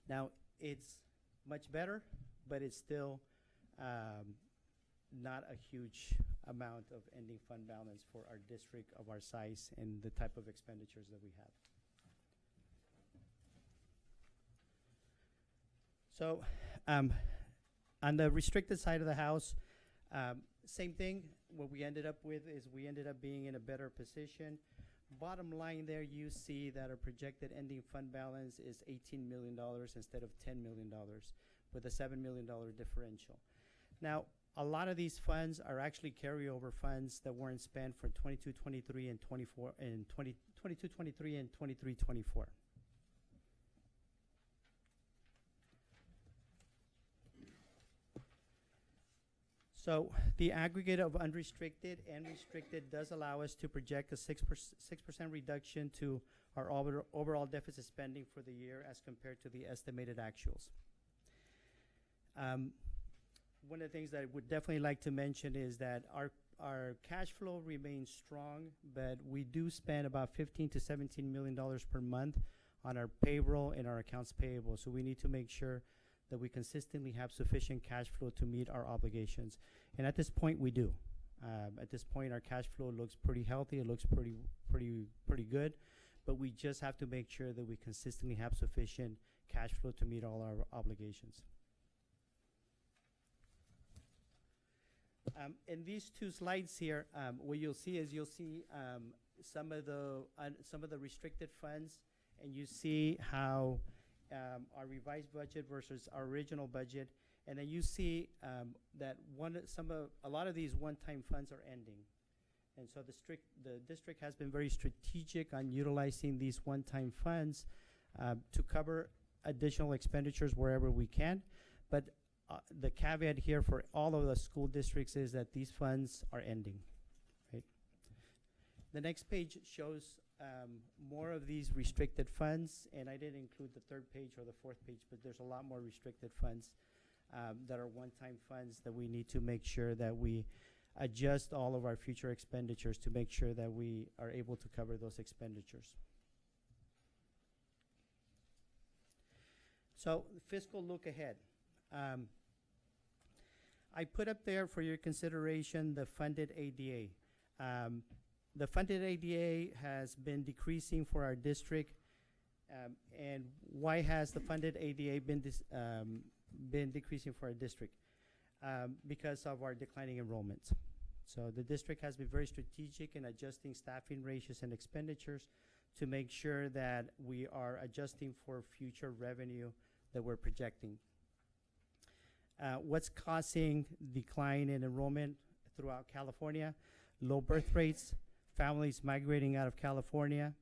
Now, it's much better, but it's still not a huge amount of ending fund balance for our district of our size and the type of expenditures that we have. So, on the restricted side of the house, same thing. What we ended up with is we ended up being in a better position. Bottom line there, you see that our projected ending fund balance is $18 million instead of $10 million, with a $7 million differential. Now, a lot of these funds are actually carryover funds that weren't spent for 22-23 and 24 and 22-23 and 23-24. So the aggregate of unrestricted and restricted does allow us to project a 6% reduction to our overall deficit spending for the year as compared to the estimated actuals. One of the things that I would definitely like to mention is that our cash flow remains strong, but we do spend about $15 to $17 million per month on our payroll and our accounts payable. So we need to make sure that we consistently have sufficient cash flow to meet our obligations. And at this point, we do. At this point, our cash flow looks pretty healthy. It looks pretty good. But we just have to make sure that we consistently have sufficient cash flow to meet all our obligations. In these two slides here, what you'll see is some of the restricted funds, and you see how our revised budget versus our original budget, and then you see that a lot of these one-time funds are ending, and so the district has been very strategic on utilizing these one-time funds to cover additional expenditures wherever we can, but the caveat here for all of the school districts is that these funds are ending. Right? The next page shows more of these restricted funds, and I didn't include the third page or the fourth page, but there's a lot more restricted funds that are one-time funds that we need to make sure that we adjust all of our future expenditures to make sure that we are able to cover those expenditures. So, fiscal look ahead. I put up there for your consideration the funded ADA. The funded ADA has been decreasing for our district. And why has the funded ADA been decreasing for our district? Because of our declining enrollments. So the district has been very strategic in adjusting staffing ratios and expenditures to make sure that we are adjusting for future revenue that we're projecting. What's causing decline in enrollment throughout California? Low birth rates, families migrating out of California.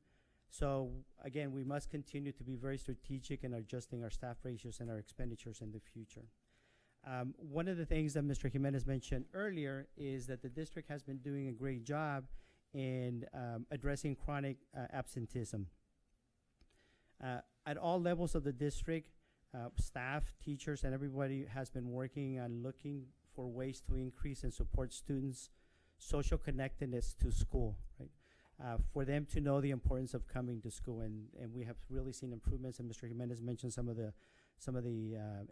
So again, we must continue to be very strategic in adjusting our staff ratios and our expenditures in the future. One of the things that Mr. Jimenez mentioned earlier is that the district has been doing a great job in addressing chronic absenteeism. At all levels of the district, staff, teachers, and everybody has been working on looking for ways to increase and support students' social connectedness to school, right? For them to know the importance of coming to school, and we have really seen improvements. And Mr. Jimenez mentioned some of the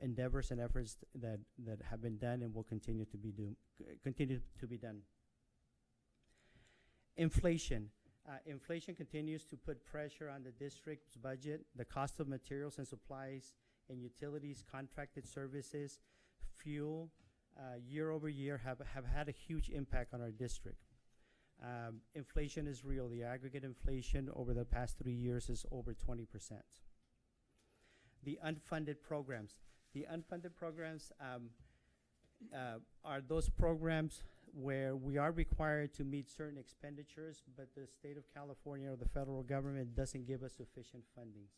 endeavors and efforts that have been done and will continue to be done. Inflation. Inflation continues to put pressure on the district's budget. The cost of materials and supplies and utilities, contracted services, fuel, year over year have had a huge impact on our district. Inflation is real. The aggregate inflation over the past 3 years is over 20%. The unfunded programs. The unfunded programs are those programs where we are required to meet certain expenditures, but the state of California or the federal government doesn't give us sufficient fundings.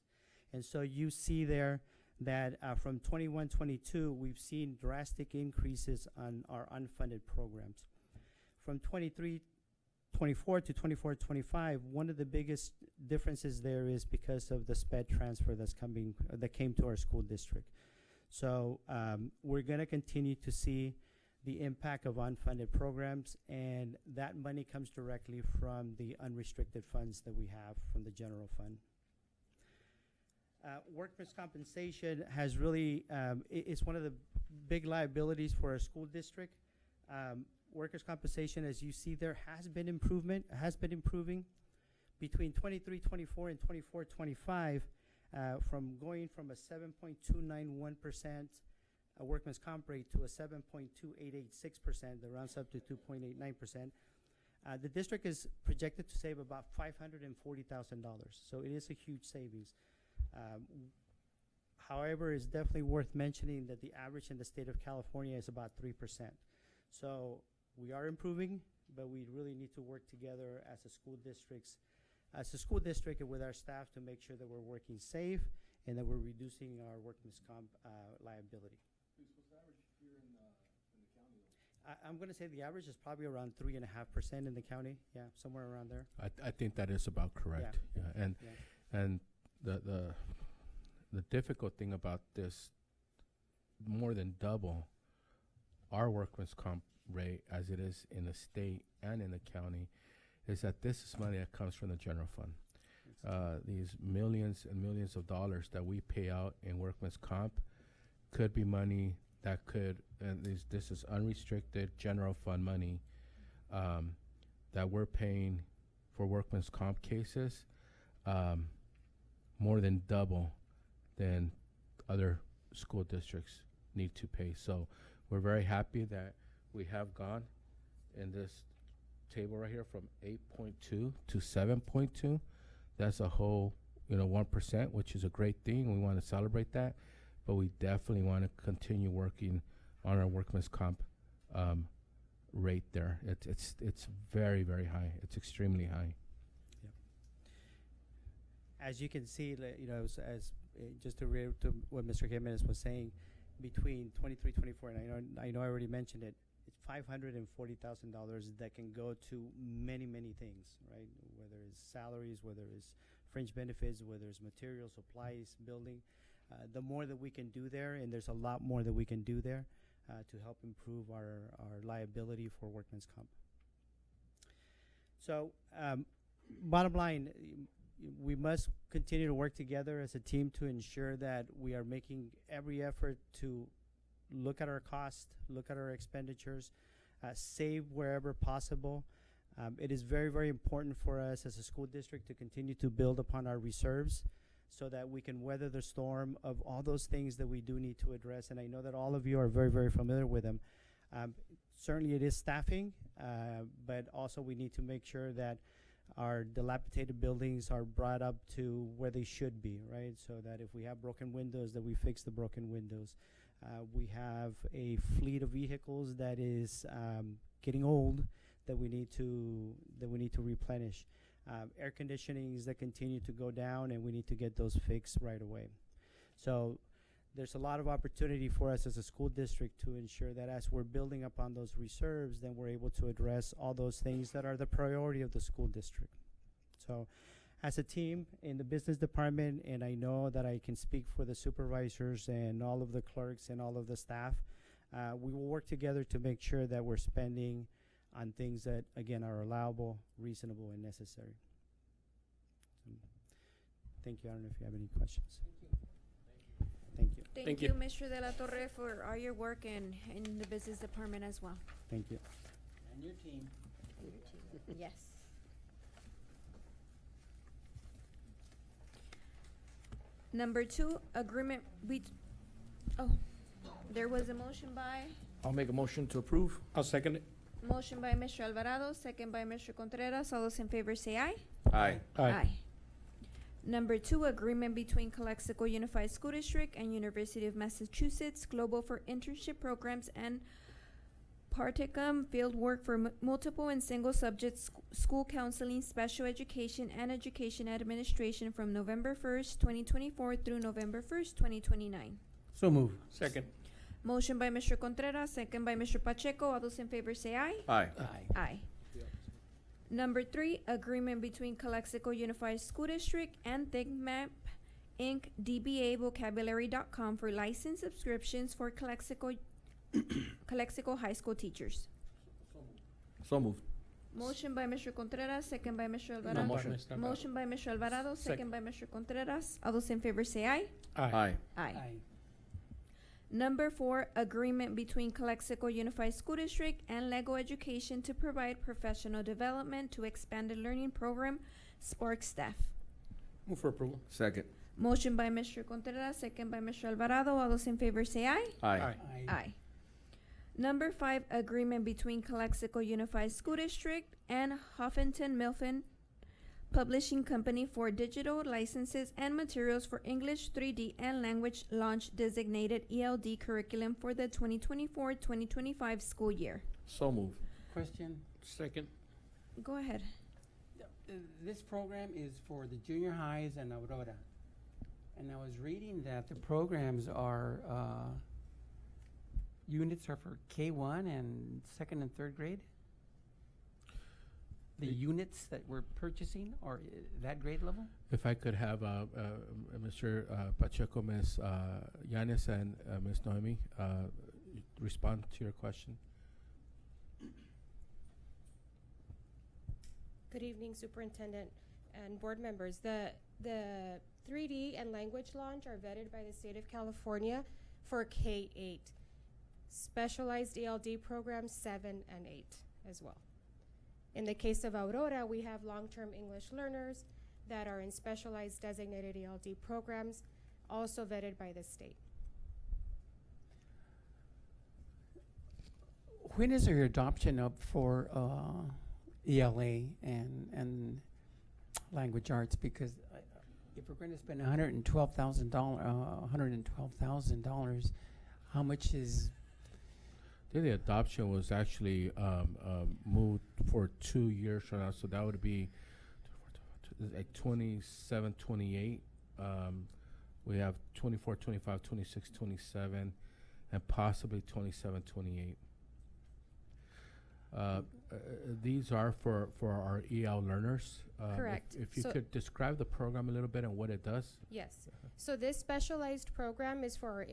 And so you see there that from 21-22, we've seen drastic increases on our unfunded programs. From 23-24 to 24-25, one of the biggest differences there is because of the SPED transfer that came to our school district. So we're going to continue to see the impact of unfunded programs, and that money comes directly from the unrestricted funds that we have from the general fund. Workers' compensation has really, it's one of the big liabilities for our school district. Workers' compensation, as you see there, has been improving. Between 23-24 and 24-25, from going from a 7.291% workman's comp rate to a 7.2886%, that rounds up to 2.89%. The district is projected to save about $540,000, so it is a huge savings. However, it's definitely worth mentioning that the average in the state of California is about 3%. So we are improving, but we really need to work together as a school district and with our staff to make sure that we're working safe and that we're reducing our workman's comp liability. I'm going to say the average is probably around 3.5% in the county. Yeah, somewhere around there. I think that is about correct. Yeah. And the difficult thing about this, more than double our workman's comp rate as it is in the state and in the county, is that this is money that comes from the general fund. These millions and millions of dollars that we pay out in workman's comp could be money that could, and this is unrestricted general fund money that we're paying for workman's comp cases, more than double than other school districts need to pay. So we're very happy that we have gone in this table right here from 8.2 to 7.2. That's a whole, 1%, which is a great thing. We want to celebrate that, but we definitely want to continue working on our workman's comp rate there. It's very, very high. It's extremely high. Yep. As you can see, just to reiterate to what Mr. Jimenez was saying, between 23, 24, and I know I already mentioned it, it's $540,000 that can go to many, many things, right? Whether it's salaries, whether it's fringe benefits, whether it's materials, supplies, building. The more that we can do there, and there's a lot more that we can do there to help improve our liability for workman's comp. So, bottom line, we must continue to work together as a team to ensure that we are making every effort to look at our costs, look at our expenditures, save wherever possible. It is very, very important for us as a school district to continue to build upon our reserves so that we can weather the storm of all those things that we do need to address. And I know that all of you are very, very familiar with them. Certainly it is staffing, but also we need to make sure that our dilapidated buildings are brought up to where they should be, right? So that if we have broken windows, that we fix the broken windows. We have a fleet of vehicles that is getting old that we need to replenish. Air conditionings that continue to go down, and we need to get those fixed right away. So there's a lot of opportunity for us as a school district to ensure that as we're building upon those reserves, then we're able to address all those things that are the priority of the school district. So as a team in the business department, and I know that I can speak for the supervisors and all of the clerks and all of the staff, we will work together to make sure that we're spending on things that, again, are allowable, reasonable, and necessary. Thank you. I don't know if you have any questions. Thank you. Thank you, Mr. De La Torre, for all your work and in the business department as well. Thank you. And your team. Yes. Number 2, agreement there was a motion by I'll make a motion to approve. I'll second it. Motion by Mr. Alvarado, second by Mr. Contreras. All those in favor say aye. Aye. Aye. Number 2, agreement between Calexico Unified School District and University of Massachusetts Global for Internship Programs and Practicum Field Work for multiple and single subject school counseling, special education, and education administration from November 1st, 2024 through November 1st, 2029. So move. Second. Motion by Mr. Contreras, second by Mr. Pacheco. All those in favor say aye. Aye. Aye. Number 3, agreement between Calexico Unified School District and ThinkMap Inc. DBA Vocabulary.com for license subscriptions for Calexico High School teachers. So moved. Motion by Mr. Contreras, second by Mr. No, Alvarado. motion. Motion by Mr. Alvarado, second by Mr. Contreras. All those in favor say aye. Aye. Aye. Number 4, agreement between Calexico Unified School District and Lego Education to provide professional development to expanded learning program Spark staff. Move for approval. Second. Motion by Mr. Contreras, second by Mr. Alvarado. All those in favor say aye. Aye. Aye. Number 5, agreement between Calexico Unified School District and Huffington Mifflin Publishing Company for digital licenses and materials for English 3D and language launch designated ELD curriculum for the 2024-2025 school year. So moved. Question. Second. Go ahead. This program is for the junior highs and Aurora. And I was reading that the programs are, units are for K1 and second and third grade? The units that we're purchasing are that grade level? If I could have Mr. Pacheco, Ms. Yanis, and Ms. Noemi respond to your question. Good evening, Superintendent and board members. The 3D and language launch are vetted by the state of California for K-8. Specialized ELD programs 7 and 8 as well. In the case of Aurora, we have long-term English learners that are in specialized designated ELD programs, also vetted by the state. When is your adoption up for ELA and language arts? Because if we're going to spend $112,000, how much is? The adoption was actually moved for 2 years from now, so that would be like 27, 28. We have 24, 25, 26, 27, and possibly 27, 28. These are for our EL learners. Correct. If you So- could describe the program a little bit and what it does. Yes. So this specialized program is for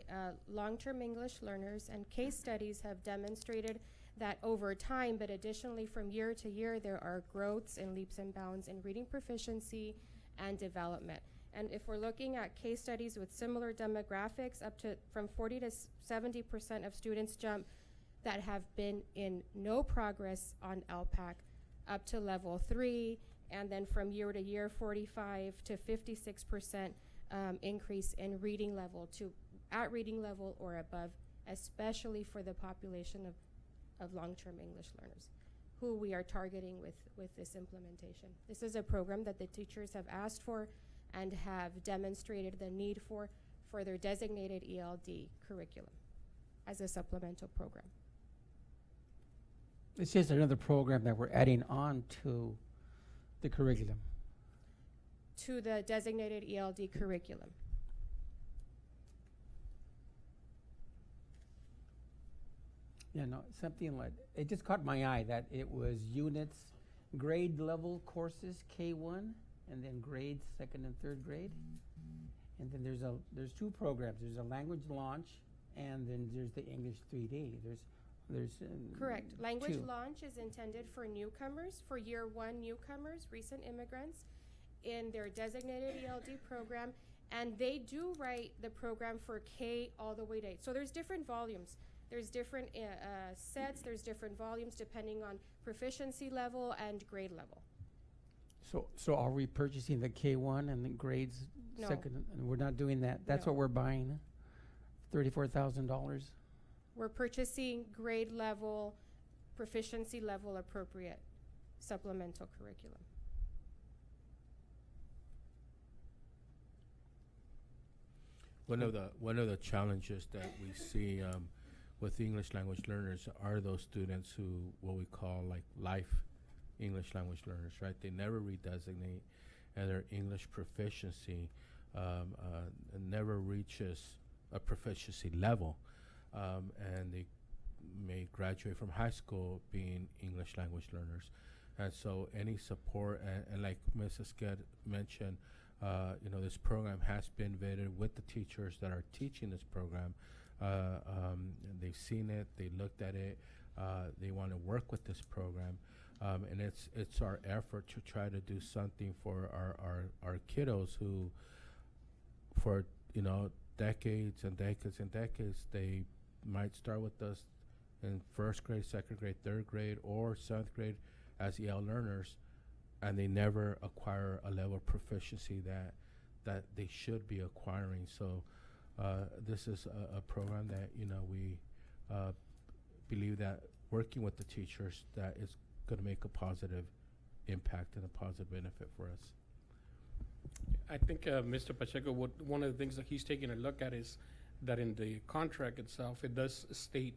long-term English learners, and case studies have demonstrated that over time, but additionally from year to year, there are growths and leaps and bounds in reading proficiency and development. And if we're looking at case studies with similar demographics, up to from 40 to 70% of students jump that have been in no progress on LPAC up to level 3, and then from year to year, 45 to 56% increase in reading level to at reading level or above, especially for the population of long-term English learners who we are targeting with this implementation. This is a program that the teachers have asked for and have demonstrated the need for their designated ELD curriculum as a supplemental program. It's just another program that we're adding on to the curriculum. To the designated ELD curriculum. Yeah, no, something like, it just caught my eye that it was units, grade level courses, K1, and then grades, second and third grade. And then there's two programs. There's a language launch, and then there's the English 3D. There's Correct. Language two. launch is intended for newcomers, for year 1 newcomers, recent immigrants, in their designated ELD program, and they do write the program for K all the way to 8. So there's different volumes. There's different sets, there's different volumes depending on proficiency level and grade level. So are we purchasing the K1 and the grades No. second? And we're not doing that. That's No. what we're buying. $34,000. We're purchasing grade level, proficiency level appropriate supplemental curriculum. One of the challenges that we see with English language learners are those students who what we call like life English language learners, right? They never redesignate, and their English proficiency never reaches a proficiency level, and they may graduate from high school being English language learners. And so any support, and like Mrs. Sked mentioned, this program has been vetted with the teachers that are teaching this program. And they've seen it, they looked at it, they want to work with this program. And it's our effort to try to do something for our kiddos who, for decades and decades and decades, they might start with us in first grade, second grade, third grade, or seventh grade as EL learners, and they never acquire a level of proficiency that they should be acquiring. So this is a program that we believe that working with the teachers, that is going to make a positive impact and a positive benefit for us. I think Mr. Pacheco, one of the things that he's taking a look at is that in the contract itself, it does state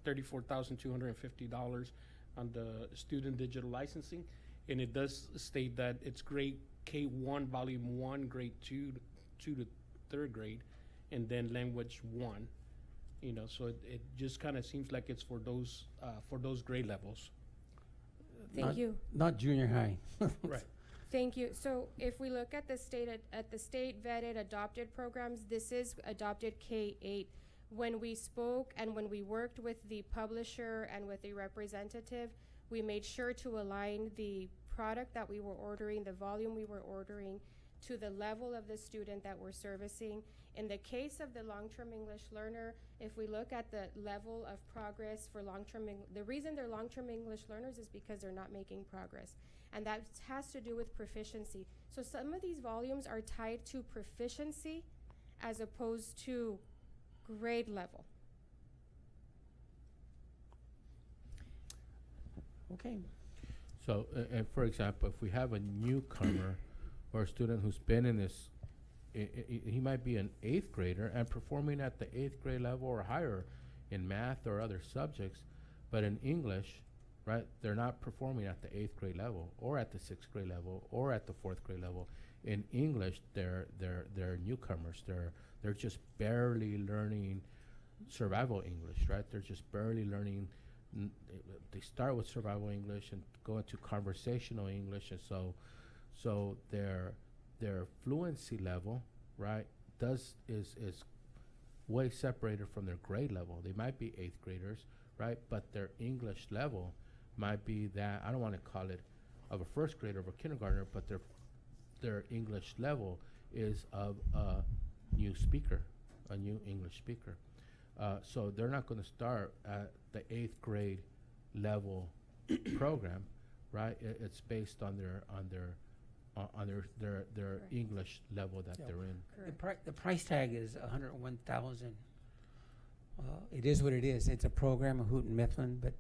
$34,250 on the student digital licensing, and it does state that it's grade K1, volume 1, grade 2 to 3rd grade, and then language 1. So it just kind of seems like it's for those grade levels. Thank you. Not junior high. Right. Thank you. So if we look at the state vetted adopted programs, this is adopted K-8. When we spoke and when we worked with the publisher and with the representative, we made sure to align the product that we were ordering, the volume we were ordering, to the level of the student that we're servicing. In the case of the long-term English learner, if we look at the level of progress for the reason they're long-term English learners is because they're not making progress. And that has to do with proficiency. So some of these volumes are tied to proficiency as opposed to grade level. Okay. So, and for example, if we have a newcomer or a student who's been in this, he might be an 8th grader and performing at the 8th grade level or higher in math or other subjects, but in English, right, they're not performing at the 8th grade level or at the 6th grade level or at the 4th grade level. In English, they're newcomers. They're just barely learning survival English, right? They're just barely learning. They start with survival English and go into conversational English, and so their fluency level, right, is way separated from their grade level. They might be 8th graders, right, but their English level might be that, I don't want to call it of a 1st grader or a kindergartner, but their English level is of a new speaker, a new English speaker. So they're not going to start at the 8th grade level program, right? It's based on their English level that they're in. The price tag is $101,000. It is what it is. It's a program, a Hoot and Mifflin, but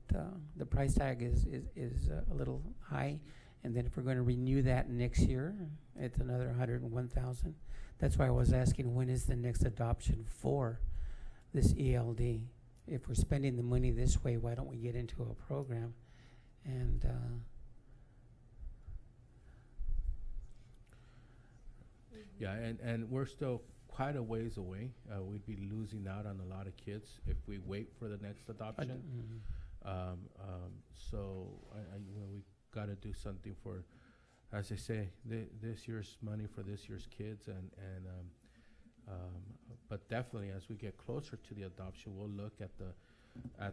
the price tag is a little high. And then if we're going to renew that next year, it's another $101,000. That's why I was asking, when is the next adoption for this ELD? If we're spending the money this way, why don't we get into a program? And yeah, and we're still quite a ways away. We'd be losing out on a lot of kids if we wait for the next adoption. So we got to do something for, as I say, this year's money for this year's kids, but definitely as we get closer to the adoption, we'll look at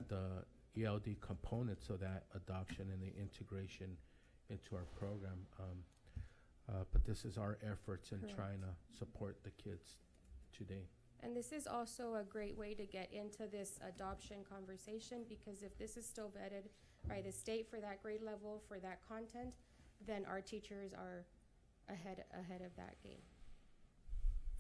the ELD components of that adoption and the integration into our program. But this is our efforts in Correct. trying to support the kids today. And this is also a great way to get into this adoption conversation, because if this is still vetted by the state for that grade level, for that content, then our teachers are ahead of that game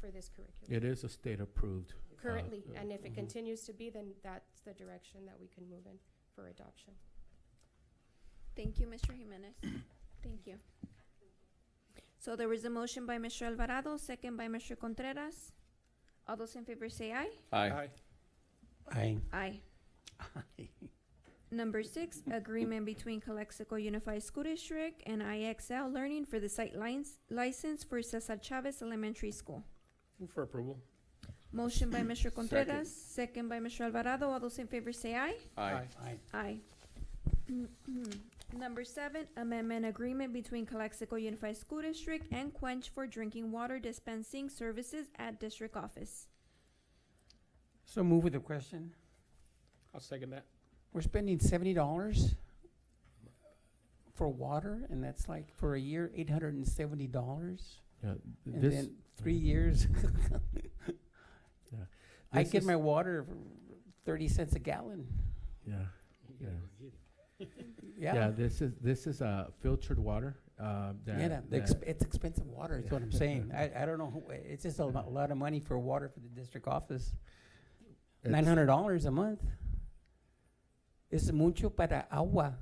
for this curriculum. It is a state approved. Currently, and if it continues to be, then that's the direction that we can move in for adoption. Thank you, Mr. Jimenez. Thank you. So there was a motion by Mr. Alvarado, second by Mr. Contreras. All those in favor say aye. Aye. Aye. Aye. Number 6, agreement between Calexico Unified School District and IXL Learning for the site license for Cesar Chavez Elementary School. Move for approval. Motion by Mr. Contreras, second by Mr. Alvarado. All those in favor say aye. Aye. Aye. Aye. Number 7, amendment agreement between Calexico Unified School District and Quench for drinking water dispensing services at district office. So move with a question. I'll second that. We're spending $70 for water, and that's like for a year, $870. Yeah, And this, then 3 years. yeah, I this get is- my water for 30 cents a gallon. Yeah, yeah. Yeah. Yeah, this is filtered water, It's expensive water, is what I'm saying. I don't know, it's just a lot of money for water for the district office. $900 a month. Es mucho para agua,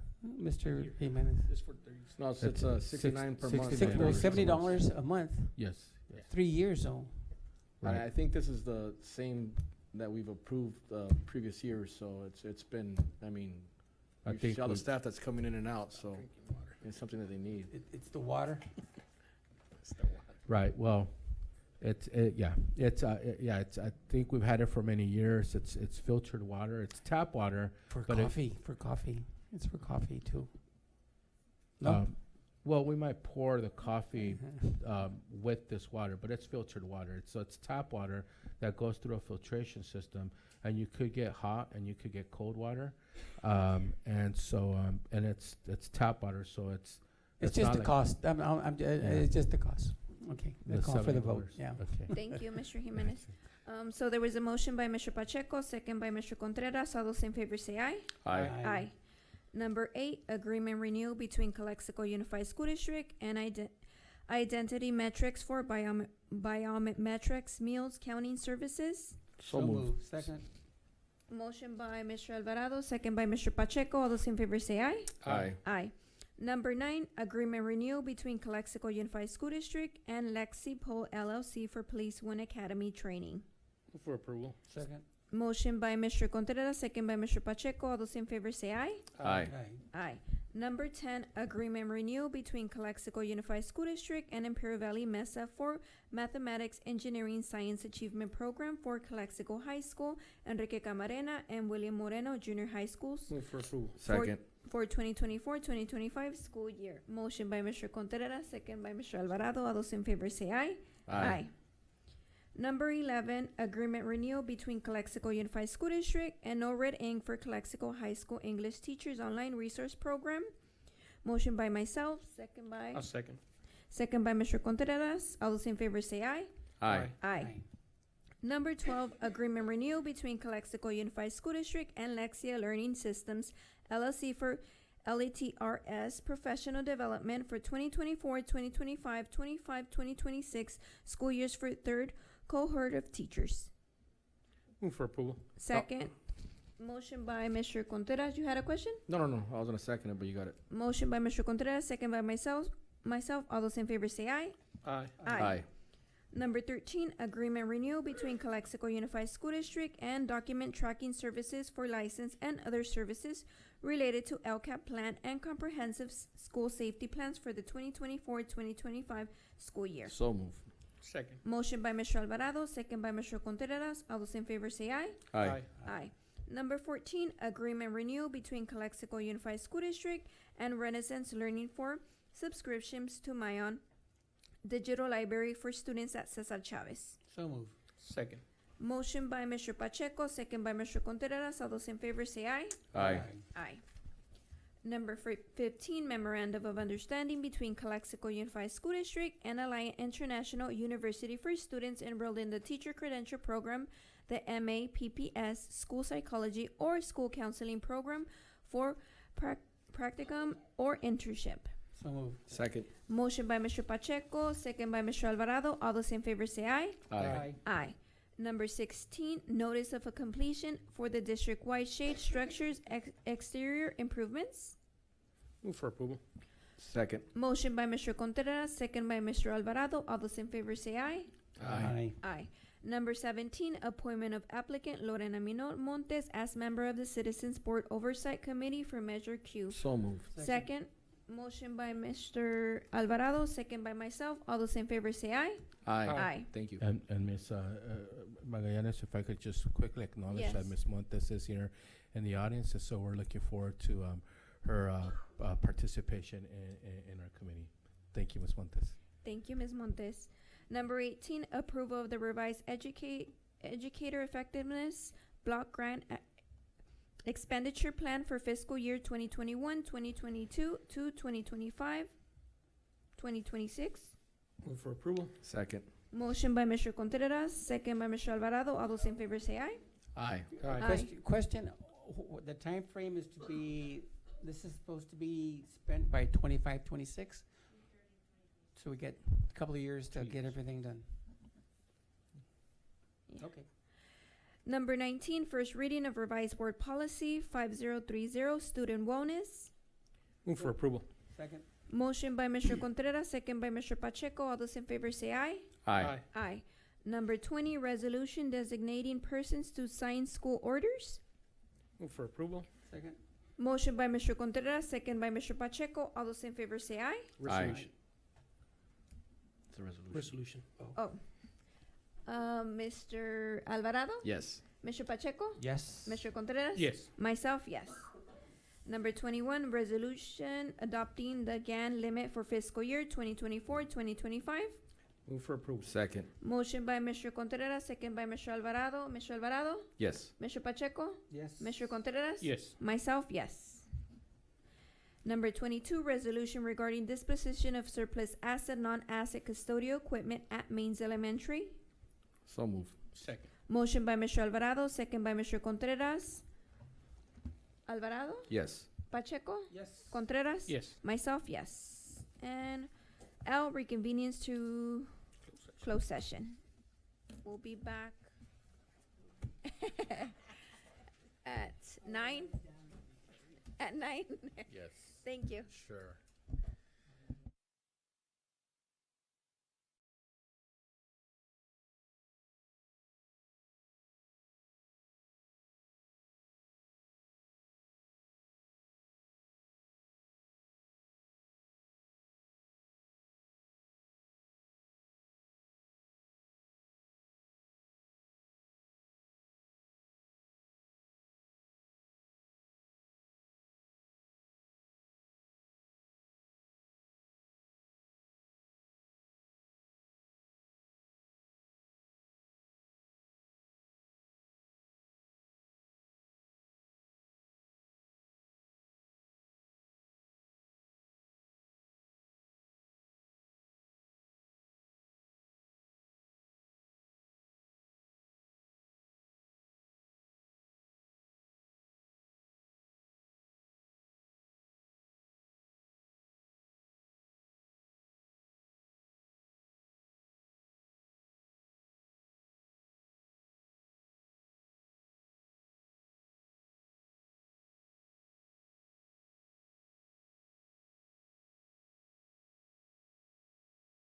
Mr. Jimenez. Just for 30. No, it's 69 per month. $70 a month, Yes. Yes. 3 years though. Right. I think this is the same that we've approved previous years, so it's been, I mean, I you think see all the we- staff that's coming in and out, so it's something that they need. It's the water. Right. Well, it's I think we've had it for many years. It's filtered water. It's tap water. For But it- coffee. It's for coffee too. No? Well, we might pour the coffee with this water, but it's filtered water. It's tap water that goes through a filtration system, and you could get hot and you could get cold water, and it's tap water, so it's It's just not the like cost. It's just the cost. Okay, the let's call for the vote, $70. yeah. Okay. Thank you, Mr. Jimenez. So there was a motion by Mr. Pacheco, second by Mr. Contreras. All those in favor say aye. Aye. Aye. Number 8, agreement renewal between Calexico Unified School District and Identity Metrics for Biometrics Meals Counting Services. So moved. Second. Motion by Mr. Alvarado, second by Mr. Pacheco. All those in favor say aye. Aye. Aye. Number 9, agreement renewal between Calexico Unified School District and LexiPol LLC for Police 1 Academy training. Move for approval. Second. Motion by Mr. Contreras, second by Mr. Pacheco. All those in favor say aye. Aye. Aye. Number 10, agreement renewal between Calexico Unified School District and Imperial Valley Mesa for Mathematics, Engineering, Science Achievement Program for Calexico High School, Enrique Camarena, and William Moreno Junior High Schools Move for approval. Second. for 2024-2025 school year. Motion by Mr. Contreras, second by Mr. Alvarado. All those in favor say aye. Aye. Number 11, agreement renewal between Calexico Unified School District and No Red Inc. for Calexico High School English Teachers Online Resource Program. Motion by myself, second by I'll second. Mr. Contreras. All those in favor say aye. Aye. Aye. Number 12, agreement renewal between Calexico Unified School District and Lexia Learning Systems LLC for LATRS Professional Development for 2024-2025, 25-2026 school years for third cohort of teachers. Move for approval. Second. Motion by Mr. Contreras. You had a question? No. I was gonna second it, but you got it. Motion by Mr. Contreras, second by myself. All those in favor say aye. Aye. Aye. Number 13, agreement renewal between Calexico Unified School District and Document Tracking Services for license and other services related to LCAP plan and comprehensive school safety plans for the 2024-2025 school year. So moved. Second. Motion by Mr. Alvarado, second by Mr. Contreras. All those in favor say aye. Aye. Aye. Number 14, agreement renewal between Calexico Unified School District and Renaissance Learning for subscriptions to Mayon Digital Library for students at Cesar Chavez. So moved. Second. Motion by Mr. Pacheco, second by Mr. Contreras. All those in favor say aye. Aye. Aye. Number 15, memorandum of understanding between Calexico Unified School District and Alliant International University for students enrolled in the Teacher Credential Program, the MA PPS School Psychology or School Counseling Program for practicum or internship. So moved. Second. Motion by Mr. Pacheco, second by Mr. Alvarado. All those in favor say aye. Aye. Aye. Number 16, notice of a completion for the district-wide shade structures exterior improvements. Move for approval. Second. Motion by Mr. Contreras, second by Mr. Alvarado. All those in favor say aye. Aye. Aye. Number 17, appointment of applicant Lorena Minot Montes as member of the Citizens Board Oversight Committee for Measure Q. So moved. Second. Motion by Mr. Alvarado, second by myself. All those in favor say aye. Aye. Aye. Thank you. And Ms. Magallanes, if I could just quickly acknowledge that Yes. Ms. Montes is here in the audience, and so we're looking forward to her participation in our committee. Thank you, Ms. Montes. Thank you, Ms. Montes. Number 18, approval of the revised educator effectiveness block grant expenditure plan for fiscal year 2021, 2022 to 2025, 2026. Move for approval. Second. Motion by Mr. Contreras, second by Mr. Alvarado. All those in favor say aye. Aye. Aye. Question, the time frame is to be, this is supposed to be spent by 25, 26? So we get a couple of years to 2 get years. everything done. Yeah. Okay. Number 19, first reading of revised board policy 5030, student wellness. Move for approval. Second. Motion by Mr. Contreras, second by Mr. Pacheco. All those in favor say aye. Aye. Aye. Number 20, resolution designating persons to sign school orders. Move for approval. Second. Motion by Mr. Contreras, second by Mr. Pacheco. All those in favor say aye. Resolution. It's a resolution. Resolution. Oh. Mr. Alvarado? Yes. Mr. Pacheco? Yes. Mr. Contreras? Yes. Myself, yes. Number 21, resolution adopting the GAN limit for fiscal year 2024-2025. Move for approval. Second. Motion by Mr. Contreras, second by Mr. Alvarado. Mr. Alvarado? Yes. Mr. Pacheco? Yes. Mr. Contreras? Yes. Myself, yes. Number 22, resolution regarding disposition of surplus asset, non-asset custodial equipment at Mains Elementary. So move. Second. Motion by Mr. Alvarado, second by Mr. Contreras. Alvarado? Yes. Pacheco? Yes. Contreras? Yes. Myself, yes. And L, reconvenience to closed session. We'll be back at 9. At 9? Yes. Thank you. Sure.